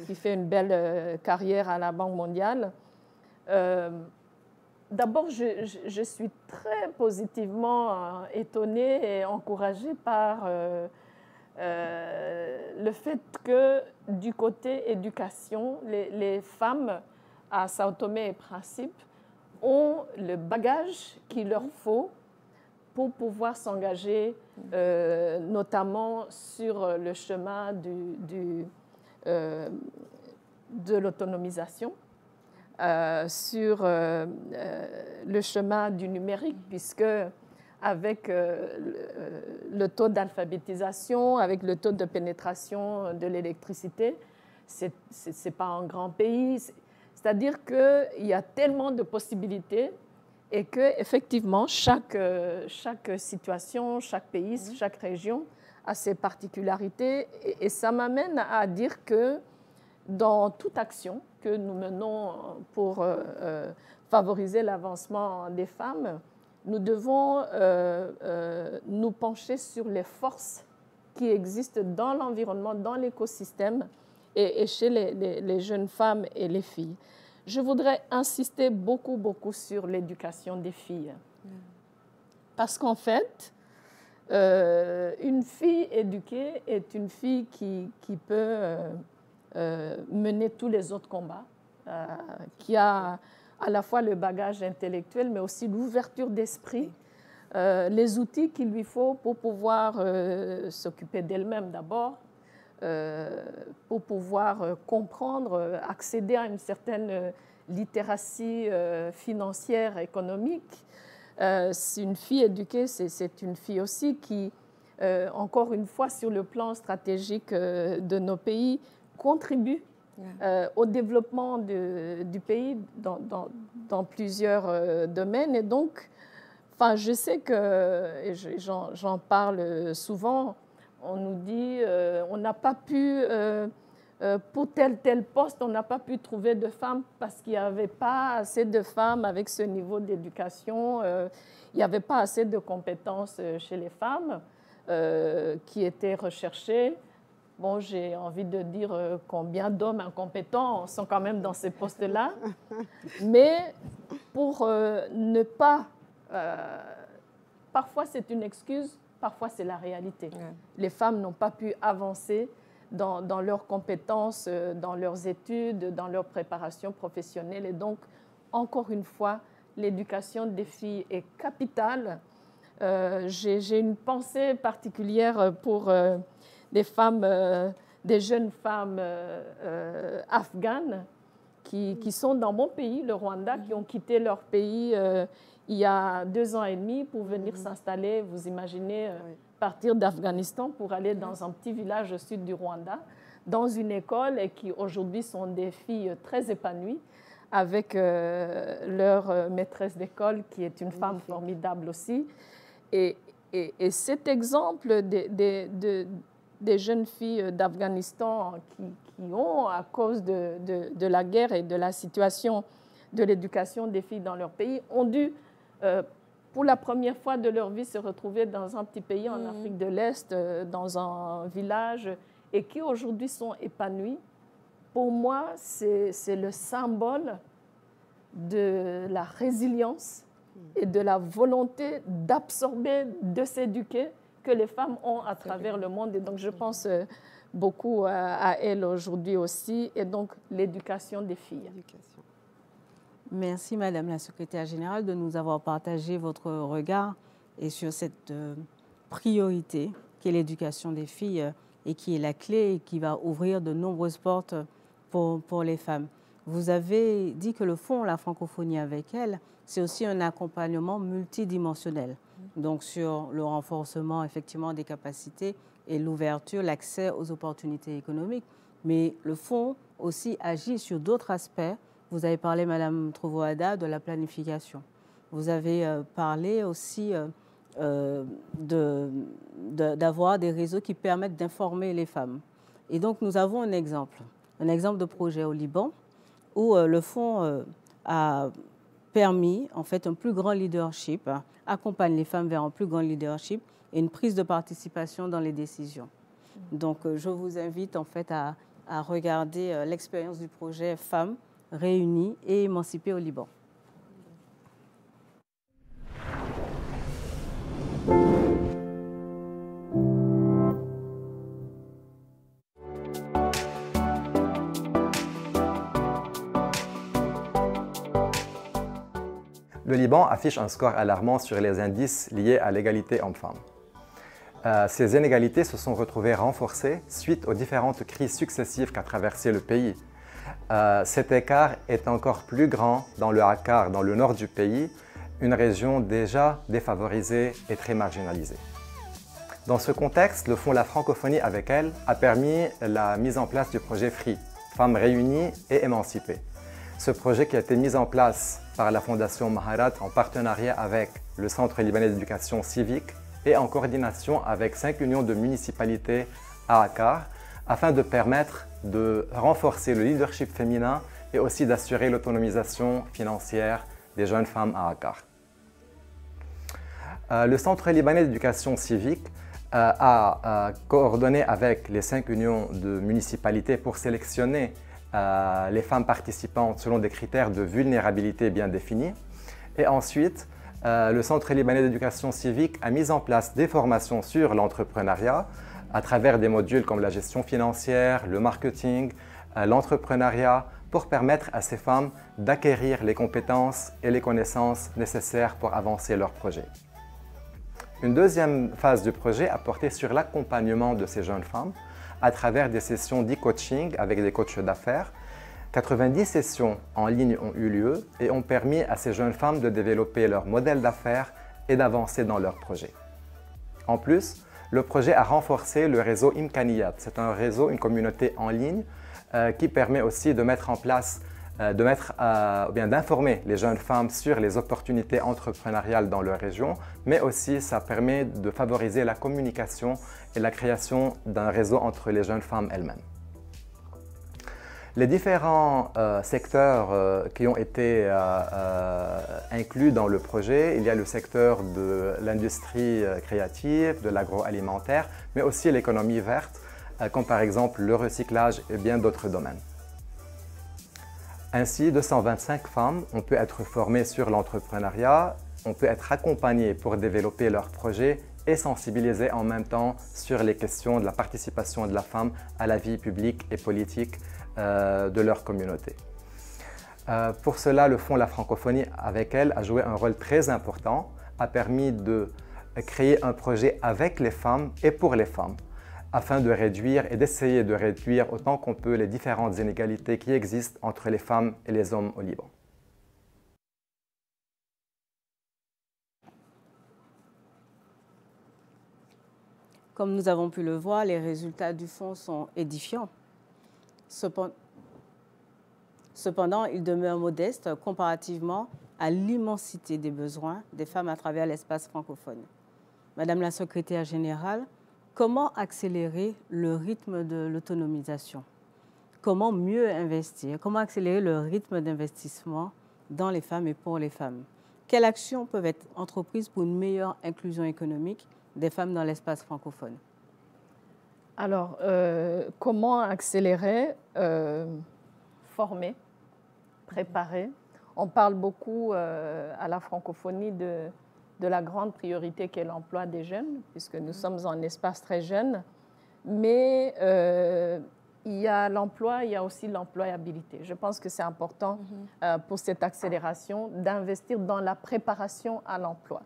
qui fait une belle carrière à la Banque mondiale, D'abord, je suis très positivement étonnée et encouragée par le fait que du côté éducation, les femmes à Sao Tomé et Principe ont le bagage qu'il leur faut pour pouvoir s'engager, notamment sur le chemin de l'autonomisation, sur le chemin du numérique, puisque avec le taux d'alphabétisation, avec le taux de pénétration de l'électricité, c'est pas un grand pays. C'est-à-dire qu'il y a tellement de possibilités et qu'effectivement, chaque situation, chaque pays, chaque région a ses particularités. Et ça m'amène à dire que dans toute action que nous menons pour favoriser l'avancement des femmes, nous devons nous pencher sur les forces qui existent dans l'environnement, dans l'écosystème et chez les jeunes femmes et les filles. Je voudrais insister beaucoup sur l'éducation des filles. Parce qu'en fait, une fille éduquée est une fille qui peut mener tous les autres combats, qui a à la fois le bagage intellectuel, mais aussi l'ouverture d'esprit, les outils qu'il lui faut pour pouvoir s'occuper d'elle-même d'abord, pour pouvoir comprendre, accéder à une certaine littératie financière, économique. Une fille éduquée, c'est une fille aussi qui, encore une fois, sur le plan stratégique de nos pays, contribue au développement du pays dans plusieurs domaines. Et donc, enfin, je sais que, et j'en parle souvent, on nous dit on n'a pas pu, pour tel poste, on n'a pas pu trouver de femmes parce qu'il n'y avait pas assez de femmes avec ce niveau d'éducation, il n'y avait pas assez de compétences chez les femmes qui étaient recherchées. Bon, j'ai envie de dire combien d'hommes incompétents sont quand même dans ces postes-là. Mais pour ne pas... parfois, c'est une excuse, parfois, c'est la réalité. Ouais. Les femmes n'ont pas pu avancer dans leurs compétences, dans leurs études, dans leur préparation professionnelle. Et donc, encore une fois, l'éducation des filles est capitale. J'ai une pensée particulière pour... des femmes, des jeunes femmes afghanes qui sont dans mon pays, le Rwanda, qui ont quitté leur pays il y a 2 ans et demi pour venir s'installer, vous imaginez, partir d'Afghanistan pour aller dans un petit village au sud du Rwanda, dans une école, et qui aujourd'hui sont des filles très épanouies, avec leur maîtresse d'école, qui est une femme formidable aussi. Et cet exemple des jeunes filles d'Afghanistan qui ont, à cause de la guerre et de la situation de l'éducation des filles dans leur pays, ont dû, pour la première fois de leur vie, se retrouver dans un petit pays en Afrique de l'Est, dans un village, et qui aujourd'hui sont épanouies. Pour moi, c'est le symbole de la résilience et de la volonté d'absorber, de s'éduquer, que les femmes ont à travers le monde. Et donc, je pense beaucoup à elles aujourd'hui aussi. Et donc, l'éducation des filles. Merci, Madame la Secrétaire Générale, de nous avoir partagé votre regard et sur cette priorité qui est l'éducation des filles et qui est la clé et qui va ouvrir de nombreuses portes pour les femmes. Vous avez dit que le fonds La Francophonie avec elle, c'est aussi un accompagnement multidimensionnel. Donc sur le renforcement effectivement des capacités et l'ouverture, l'accès aux opportunités économiques. Mais le fonds aussi agit sur d'autres aspects. Vous avez parlé, Madame Trovoada, de la planification. Vous avez parlé aussi d'avoir des réseaux qui permettent d'informer les femmes. Et donc nous avons un exemple de projet au Liban où le fonds a permis en fait un plus grand leadership, accompagne les femmes vers un plus grand leadership et une prise de participation dans les décisions. Donc je vous invite en fait à regarder l'expérience du projet Femmes réunies et émancipées au Liban. Le Liban affiche un score alarmant sur les indices liés à l'égalité homme-femme. Ces inégalités se sont retrouvées renforcées suite aux différentes crises successives qu'a traversé le pays. Cet écart est encore plus grand dans le Akkar, dans le nord du pays, une région déjà défavorisée et très marginalisée. Dans ce contexte, le Fonds La Francophonie avec elle a permis la mise en place du projet FREE, Femmes réunies et émancipées. Ce projet qui a été mis en place par la Fondation Maharat en partenariat avec le Centre libanais d'éducation civique et en coordination avec 5 unions de municipalités à Akkar, afin de permettre de renforcer le leadership féminin et aussi d'assurer l'autonomisation financière des jeunes femmes à Akkar. Le Centre libanais d'éducation civique a coordonné avec les 5 unions de municipalités pour sélectionner les femmes participantes selon des critères de vulnérabilité bien définis. Et ensuite, le Centre libanais d'éducation civique a mis en place des formations sur l'entrepreneuriat à travers des modules comme la gestion financière, le marketing, l'entrepreneuriat, pour permettre à ces femmes d'acquérir les compétences et les connaissances nécessaires pour avancer leurs projets. Une deuxième phase du projet a porté sur l'accompagnement de ces jeunes femmes à travers des sessions d'e-coaching avec des coachs d'affaires. 90 sessions en ligne ont eu lieu et ont permis à ces jeunes femmes de développer leur modèle d'affaires et d'avancer dans leurs projets. En plus, le projet a renforcé le réseau Imkaniyat. C'est un réseau, une communauté en ligne qui permet aussi de mettre en place, d'informer les jeunes femmes sur les opportunités entrepreneuriales dans leur région, mais aussi ça permet de favoriser la communication et la création d'un réseau entre les jeunes femmes elles-mêmes. Les différents secteurs qui ont été inclus dans le projet, il y a le secteur de l'industrie créative, de l'agroalimentaire, mais aussi l'économie verte, comme par exemple le recyclage et bien d'autres domaines. Ainsi, 225 femmes ont pu être formées sur l'entrepreneuriat, on peut être accompagnées pour développer leurs projets et sensibiliser en même temps sur les questions de la participation de la femme à la vie publique et politique de leur communauté. Pour cela, le Fonds La Francophonie avec elle a joué un rôle très important, a permis de créer un projet avec les femmes et pour les femmes, afin de réduire et d'essayer de réduire autant qu'on peut les différentes inégalités qui existent entre les femmes et les hommes au Liban. Comme nous avons pu le voir, les résultats du fonds sont édifiants. Cependant, ils demeurent modestes comparativement à l'immensité des besoins des femmes à travers l'espace francophone. Madame la secrétaire générale, comment accélérer le rythme de l'autonomisation? Comment mieux investir? Comment accélérer le rythme d'investissement dans les femmes et pour les femmes? Quelles actions peuvent être entreprises pour une meilleure inclusion économique des femmes dans l'espace francophone? Alors, comment accélérer? Former, préparer. On parle beaucoup à la francophonie de la grande priorité qu'est l'emploi des jeunes, puisque nous sommes un espace très jeune. Mais il y a l'emploi, il y a aussi l'employabilité. Je pense que c'est important pour cette accélération d'investir dans la préparation à l'emploi.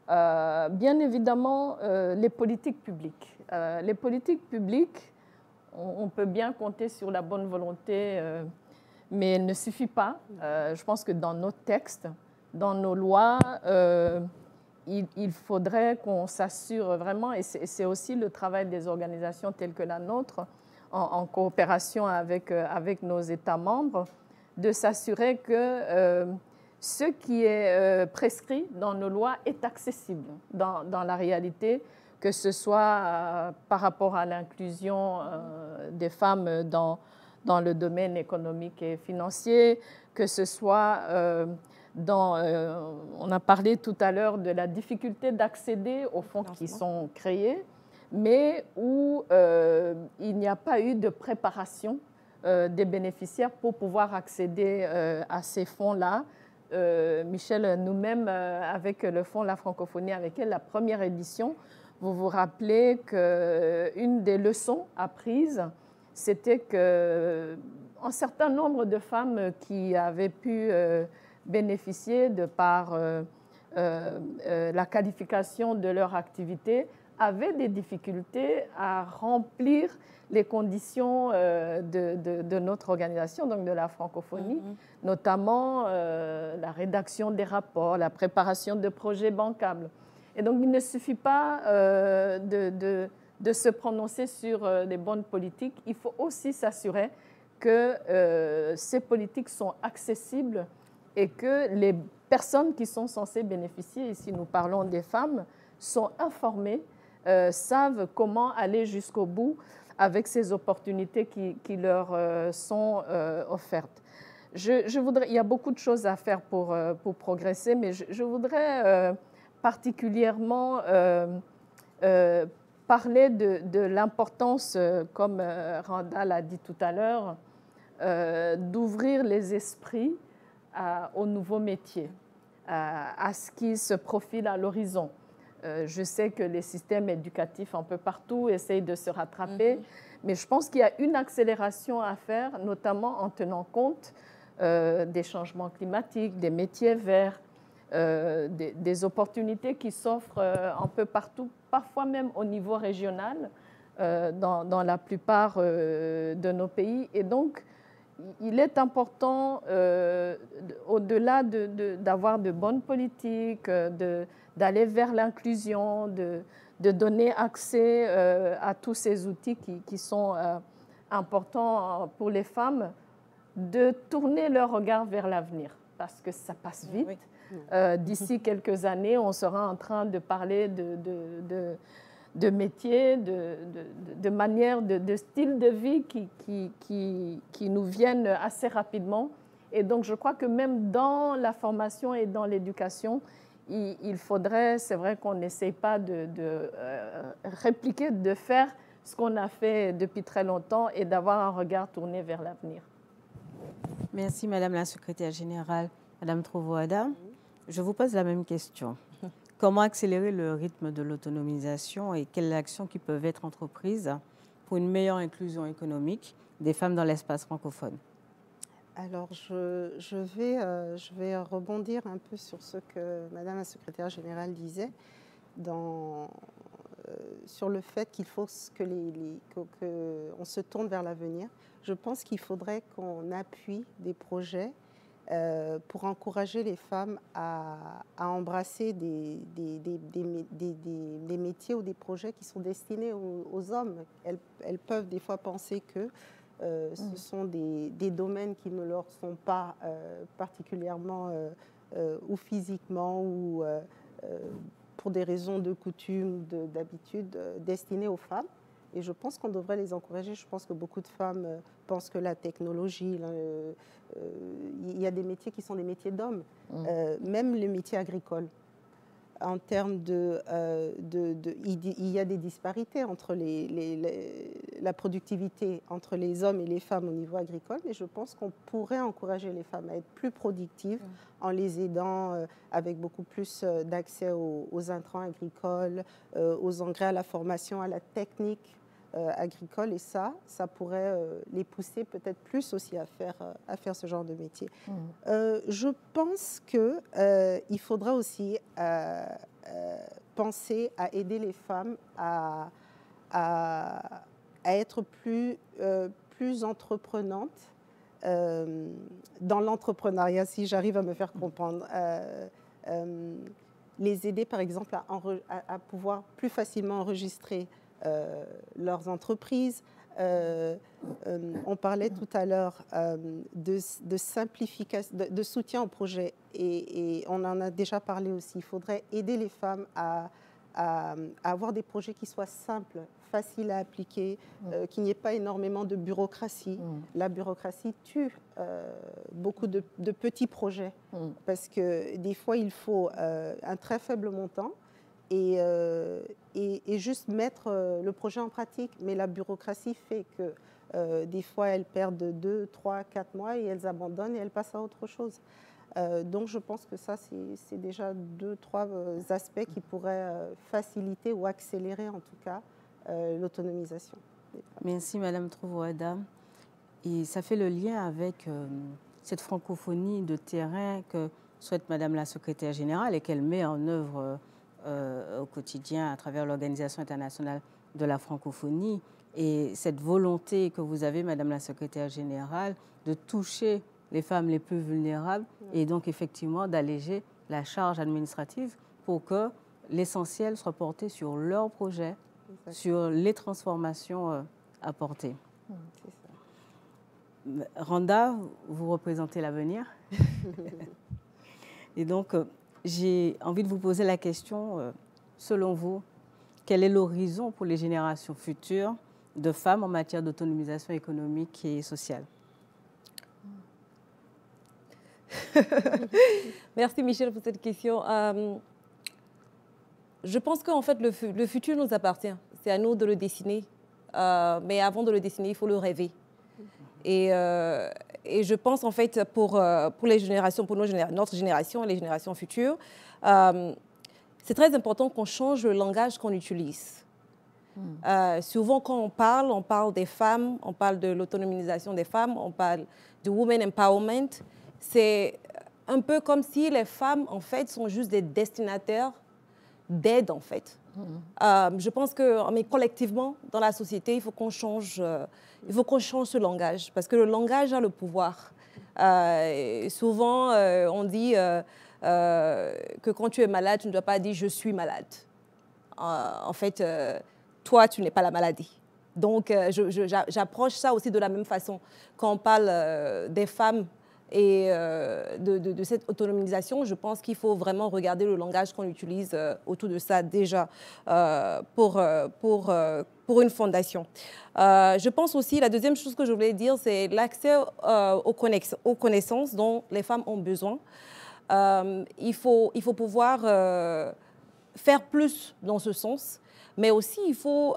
Bien évidemment, les politiques publiques. Les politiques publiques, on peut bien compter sur la bonne volonté, mais elle ne suffit pas. Je pense que dans nos textes, dans nos lois, il faudrait qu'on s'assure vraiment, et c'est aussi le travail des organisations telles que la nôtre, en coopération avec nos États membres, de s'assurer que ce qui est prescrit dans nos lois est accessible dans la réalité, que ce soit par rapport à l'inclusion des femmes dans le domaine économique et financier, que ce soit on a parlé tout à l'heure de la difficulté d'accéder aux fonds qui sont créés, mais où il n'y a pas eu de préparation des bénéficiaires pour pouvoir accéder à ces fonds-là. Michel, nous-mêmes, avec le Fonds La Francophonie, avec elle, la première édition, vous vous rappelez qu'une des leçons apprises, c'était qu'un certain nombre de femmes qui avaient pu bénéficier de par la qualification de leur activité, avaient des difficultés à remplir les conditions de notre organisation, donc de la francophonie, notamment la rédaction des rapports, la préparation de projets bancables. Et donc, il ne suffit pas de se prononcer sur les bonnes politiques. Il faut aussi s'assurer que ces politiques sont accessibles et que les personnes qui sont censées bénéficier, ici nous parlons des femmes, sont informées, savent comment aller jusqu'au bout avec ces opportunités qui leur sont offertes. Il y a beaucoup de choses à faire pour progresser, mais je voudrais particulièrement parler de l'importance, comme Randa l'a dit tout à l'heure, d'ouvrir les esprits aux nouveaux métiers, à ce qui se profile à l'horizon. Je sais que les systèmes éducatifs un peu partout essayent de se rattraper, mais je pense qu'il y a une accélération à faire, notamment en tenant compte des changements climatiques, des métiers verts, des opportunités qui s'offrent un peu partout, parfois même au niveau régional, dans la plupart de nos pays. Et donc, il est important, au-delà d'avoir de bonnes politiques, d'aller vers l'inclusion, de donner accès à tous ces outils qui sont importants pour les femmes, de tourner leur regard vers l'avenir, parce que ça passe vite. Oui. D'ici quelques années, on sera en train de parler de métiers, de manières, de styles de vie qui nous viennent assez rapidement. Et donc, je crois que même dans la formation et dans l'éducation, il faudrait, c'est vrai qu'on n'essaye pas de répliquer, de faire ce qu'on a fait depuis très longtemps et d'avoir un regard tourné vers l'avenir. Merci, Madame la Secrétaire générale. Madame Trovoada, je vous pose la même question. Comment accélérer le rythme de l'autonomisation et quelles actions qui peuvent être entreprises pour une meilleure inclusion économique des femmes dans l'espace francophone? Alors, je vais rebondir un peu sur ce que Madame la Secrétaire générale disait sur le fait qu'il faut qu'on se tourne vers l'avenir. Je pense qu'il faudrait qu'on appuie des projets pour encourager les femmes à embrasser des métiers ou des projets qui sont destinés aux hommes. Elles peuvent des fois penser que ce sont des domaines qui ne leur sont pas particulièrement ou physiquement ou pour des raisons de coutume, d'habitude, destinés aux femmes. Et je pense qu'on devrait les encourager. Je pense que beaucoup de femmes pensent que la technologie, il y a des métiers qui sont des métiers d'hommes, même les métiers agricoles. En termes il y a des disparités entre la productivité entre les hommes et les femmes au niveau agricole, mais je pense qu'on pourrait encourager les femmes à être plus productives en les aidant avec beaucoup plus d'accès aux intrants agricoles, aux engrais, à la formation, à la technique agricole, et ça pourrait les pousser peut-être plus aussi à faire ce genre de métier. Je pense qu'il faudra aussi penser à aider les femmes à être plus entreprenantes dans l'entrepreneuriat, si j'arrive à me faire comprendre. Les aider, par exemple, à pouvoir plus facilement enregistrer leurs entreprises. On parlait tout à l'heure de simplification, de soutien au projet, et on en a déjà parlé aussi. Il faudrait aider les femmes à avoir des projets qui soient simples, faciles à appliquer, qu'il n'y ait pas énormément de bureaucratie. La bureaucratie tue beaucoup de petits projets, parce que des fois, il faut un très faible montant et juste mettre le projet en pratique. Mais la bureaucratie fait que des fois, elles perdent 2, 3, 4 mois et elles abandonnent et elles passent à autre chose. Donc, je pense que ça, c'est déjà 2, 3 aspects qui pourraient faciliter ou accélérer, en tout cas, l'autonomisation. Merci, Madame Trovoada. Et ça fait le lien avec cette francophonie de terrain que souhaite Madame la secrétaire générale et qu'elle met en œuvre au quotidien à travers l'Organisation internationale de la francophonie, et cette volonté que vous avez, Madame la secrétaire générale, de toucher les femmes les plus vulnérables et donc effectivement d'alléger la charge administrative pour que l'essentiel soit porté sur leurs projets, sur les transformations apportées. Randa, vous représentez l'avenir. Et donc, j'ai envie de vous poser la question, selon vous, quel est l'horizon pour les générations futures de femmes en matière d'autonomisation économique et sociale? Merci Michel pour cette question. Je pense qu'en fait, le futur nous appartient. C'est à nous de le dessiner. Mais avant de le dessiner, il faut le rêver. Et je pense en fait pour les générations, notre génération et les générations futures, c'est très important qu'on change le langage qu'on utilise. Souvent, quand on parle des femmes, on parle de l'autonomisation des femmes, on parle du women empowerment. C'est un peu comme si les femmes, en fait, sont juste des destinataires d'aide, en fait. Je pense que, mais collectivement, dans la société, il faut qu'on change ce langage, parce que le langage a le pouvoir. Souvent, on dit que quand tu es malade, tu ne dois pas dire « je suis malade ». En fait, toi, tu n'es pas la maladie. Donc, j'approche ça aussi de la même façon. Quand on parle des femmes et de cette autonomisation, je pense qu'il faut vraiment regarder le langage qu'on utilise autour de ça déjà pour une fondation. Je pense aussi, la deuxième chose que je voulais dire, c'est l'accès aux connaissances dont les femmes ont besoin. Il faut pouvoir faire plus dans ce sens, mais aussi il faut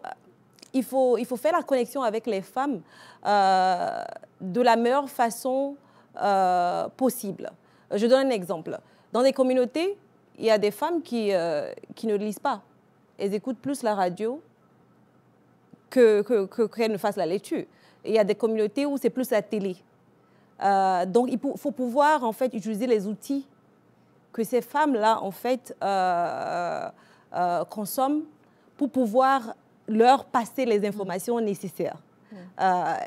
faire la connexion avec les femmes de la meilleure façon possible. Je donne un exemple. Dans des communautés, il y a des femmes qui ne lisent pas. Elles écoutent plus la radio qu'elles ne fassent la lecture. Et il y a des communautés où c'est plus la télé. Donc, il faut pouvoir en fait utiliser les outils que ces femmes-là en fait consomment pour pouvoir leur passer les informations nécessaires.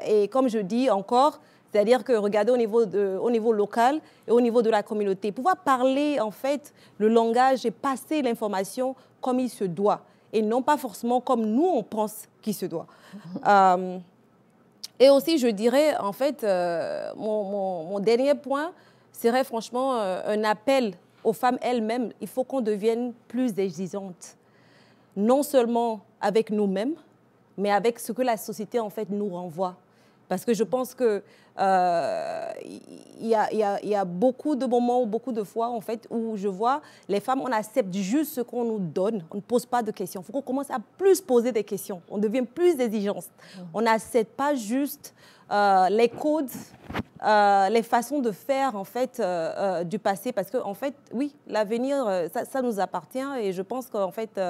Et comme je dis encore, c'est-à-dire que regarder au niveau local et au niveau de la communauté, pouvoir parler en fait le langage et passer l'information comme il se doit et non pas forcément comme nous on pense qu'il se doit. Et aussi, je dirais, en fait, mon dernier point serait franchement un appel aux femmes elles-mêmes. Il faut qu'on devienne plus exigeantes, non seulement avec nous-mêmes, mais avec ce que la société en fait nous renvoie. Parce que je pense que y a beaucoup de moments ou beaucoup de fois en fait où je vois les femmes, on accepte juste ce qu'on nous donne, on ne pose pas de questions. Il faut qu'on commence à plus poser des questions, on devient plus exigeante. On n'accepte pas juste les codes, les façons de faire en fait du passé, parce que en fait, oui, l'avenir, ça nous appartient et je pense qu'en fait,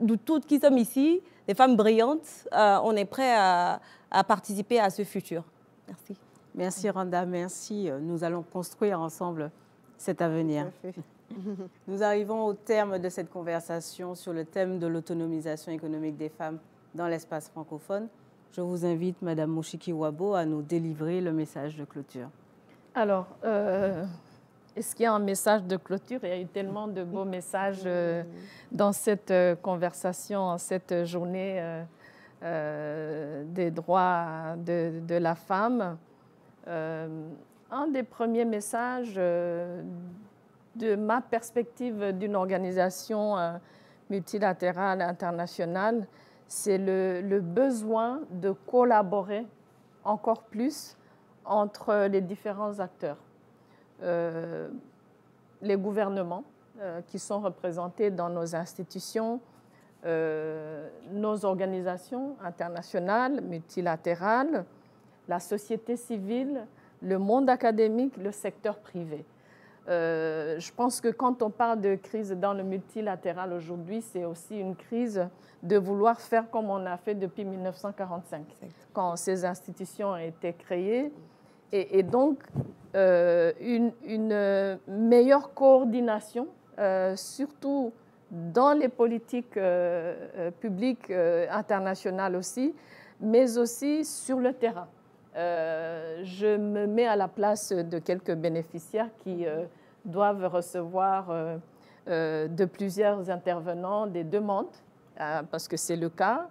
nous toutes qui sommes ici, des femmes brillantes, on est prêts à participer à ce futur. Merci. Merci Randa, merci. Nous allons construire ensemble cet avenir. Nous arrivons au terme de cette conversation sur le thème de l'autonomisation économique des femmes dans l'espace francophone. Je vous invite, Madame Mushiki-Wabo, à nous délivrer le message de clôture. Alors, est-ce qu'il y a un message de clôture? Il y a eu tellement de beaux messages dans cette conversation, cette journée des droits de la femme. Un des premiers messages de ma perspective d'une organisation multilatérale internationale, c'est le besoin de collaborer encore plus entre les différents acteurs. Les gouvernements qui sont représentés dans nos institutions, nos organisations internationales, multilatérales, la société civile, le monde académique, le secteur privé. Je pense que quand on parle de crise dans le multilatéral aujourd'hui, c'est aussi une crise de vouloir faire comme on a fait depuis 1945, quand ces institutions ont été créées. Et donc, une meilleure coordination, surtout dans les politiques publiques internationales aussi, mais aussi sur le terrain. Je me mets à la place de quelques bénéficiaires qui doivent recevoir de plusieurs intervenants des demandes, parce que c'est le cas.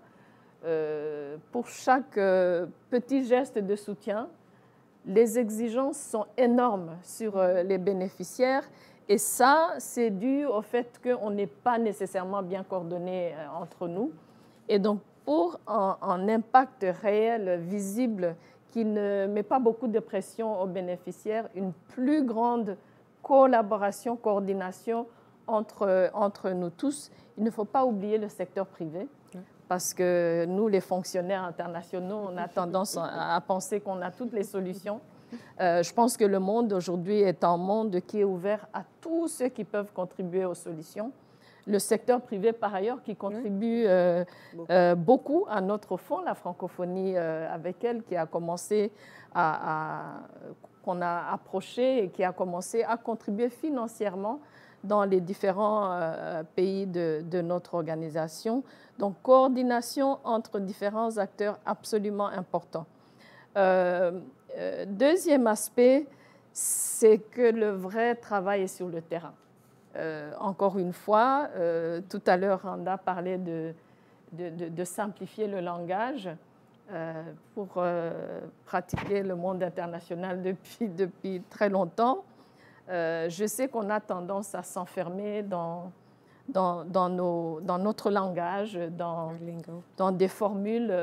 Pour chaque petit geste de soutien, les exigences sont énormes sur les bénéficiaires. Et ça, c'est dû au fait qu'on n'est pas nécessairement bien coordonnés entre nous. Et donc, pour un impact réel, visible, qui ne met pas beaucoup de pression aux bénéficiaires, une plus grande collaboration, coordination entre nous tous. Il ne faut pas oublier le secteur privé, parce que nous, les fonctionnaires internationaux, on a tendance à penser qu'on a toutes les solutions. Je pense que le monde aujourd'hui est un monde qui est ouvert à tous ceux qui peuvent contribuer aux solutions. Le secteur privé, par ailleurs, qui contribue beaucoup à notre fonds, la francophonie avec elle, qui a commencé qu'on a approché et qui a commencé à contribuer financièrement dans les différents pays de notre organisation. Donc, coordination entre différents acteurs absolument importants. Deuxième aspect, c'est que le vrai travail est sur le terrain. Encore une fois, tout à l'heure, Randa parlait de simplifier le langage pour pratiquer le monde international depuis très longtemps. Je sais qu'on a tendance à s'enfermer dans notre langage, dans des formules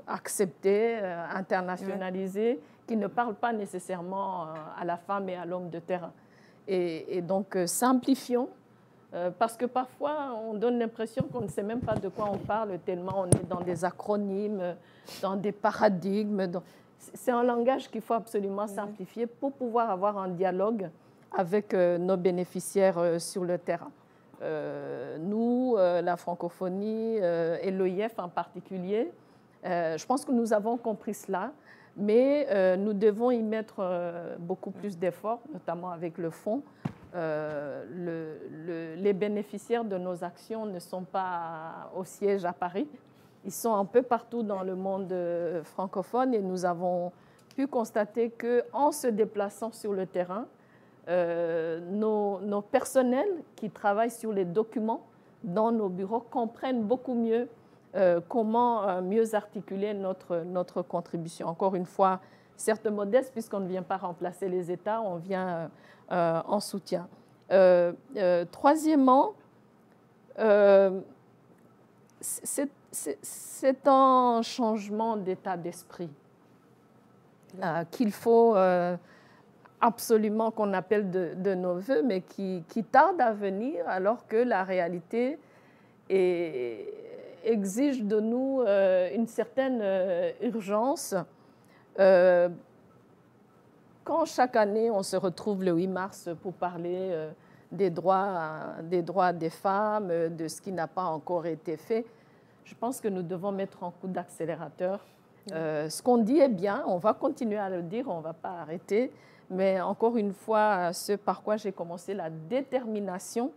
acceptées, internationalisées, qui ne parlent pas nécessairement à la femme et à l'homme de terrain. Et donc, simplifions, parce que parfois, on donne l'impression qu'on ne sait même pas de quoi on parle, tellement on est dans des acronymes, dans des paradigmes. C'est un langage qu'il faut absolument simplifier pour pouvoir avoir un dialogue avec nos bénéficiaires sur le terrain. Nous, la francophonie et l'OIF en particulier, je pense que nous avons compris cela, mais nous devons y mettre beaucoup plus d'efforts, notamment avec le fonds. Les bénéficiaires de nos actions ne sont pas au siège à Paris, ils sont un peu partout dans le monde francophone et nous avons pu constater qu'en se déplaçant sur le terrain, nos personnels qui travaillent sur les documents dans nos bureaux comprennent beaucoup mieux comment mieux articuler notre contribution. Encore une fois, certes modeste, puisqu'on ne vient pas remplacer les États, on vient en soutien. Troisièmement, c'est un changement d'état d'esprit qu'il faut absolument qu'on appelle de nos voeux, mais qui tarde à venir alors que la réalité exige de nous une certaine urgence. Quand chaque année on se retrouve le 8 mars pour parler des droits des femmes, de ce qui n'a pas encore été fait, je pense que nous devons mettre un coup d'accélérateur. Ce qu'on dit est bien, on va continuer à le dire, on ne va pas arrêter, mais encore une fois, ce par quoi j'ai commencé, la détermination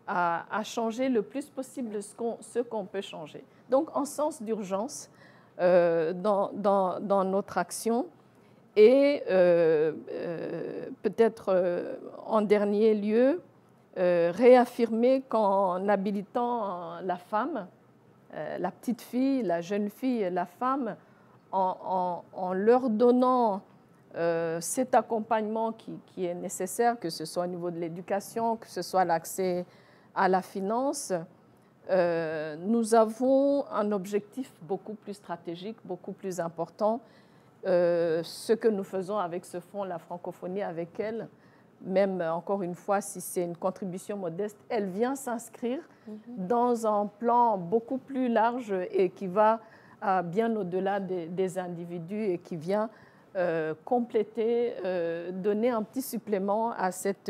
à changer le plus possible ce qu'on peut changer. Donc, en sens d'urgence dans notre action. Et peut-être en dernier lieu, réaffirmer qu'en habilitant la femme, la petite fille, la jeune fille, la femme, en leur donnant cet accompagnement qui est nécessaire, que ce soit au niveau de l'éducation, que ce soit l'accès à la finance, nous avons un objectif beaucoup plus stratégique, beaucoup plus important. Ce que nous faisons avec ce fonds, la francophonie avec elle, même encore une fois, si c'est une contribution modeste, elle vient s'inscrire dans un plan beaucoup plus large et qui va bien au-delà des individus et qui vient compléter, donner un petit supplément à cet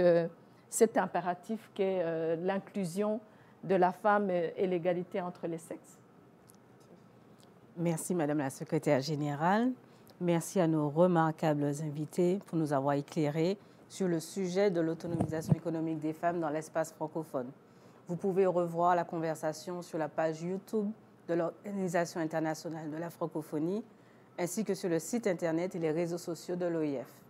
impératif qu'est l'inclusion de la femme et l'égalité entre les sexes. Merci, Madame la Secrétaire générale. Merci à nos remarquables invités pour nous avoir éclairés sur le sujet de l'autonomisation économique des femmes dans l'espace francophone. Vous pouvez revoir la conversation sur la page YouTube de l'Organisation internationale de la francophonie, ainsi que sur le site internet et les réseaux sociaux de l'OIF.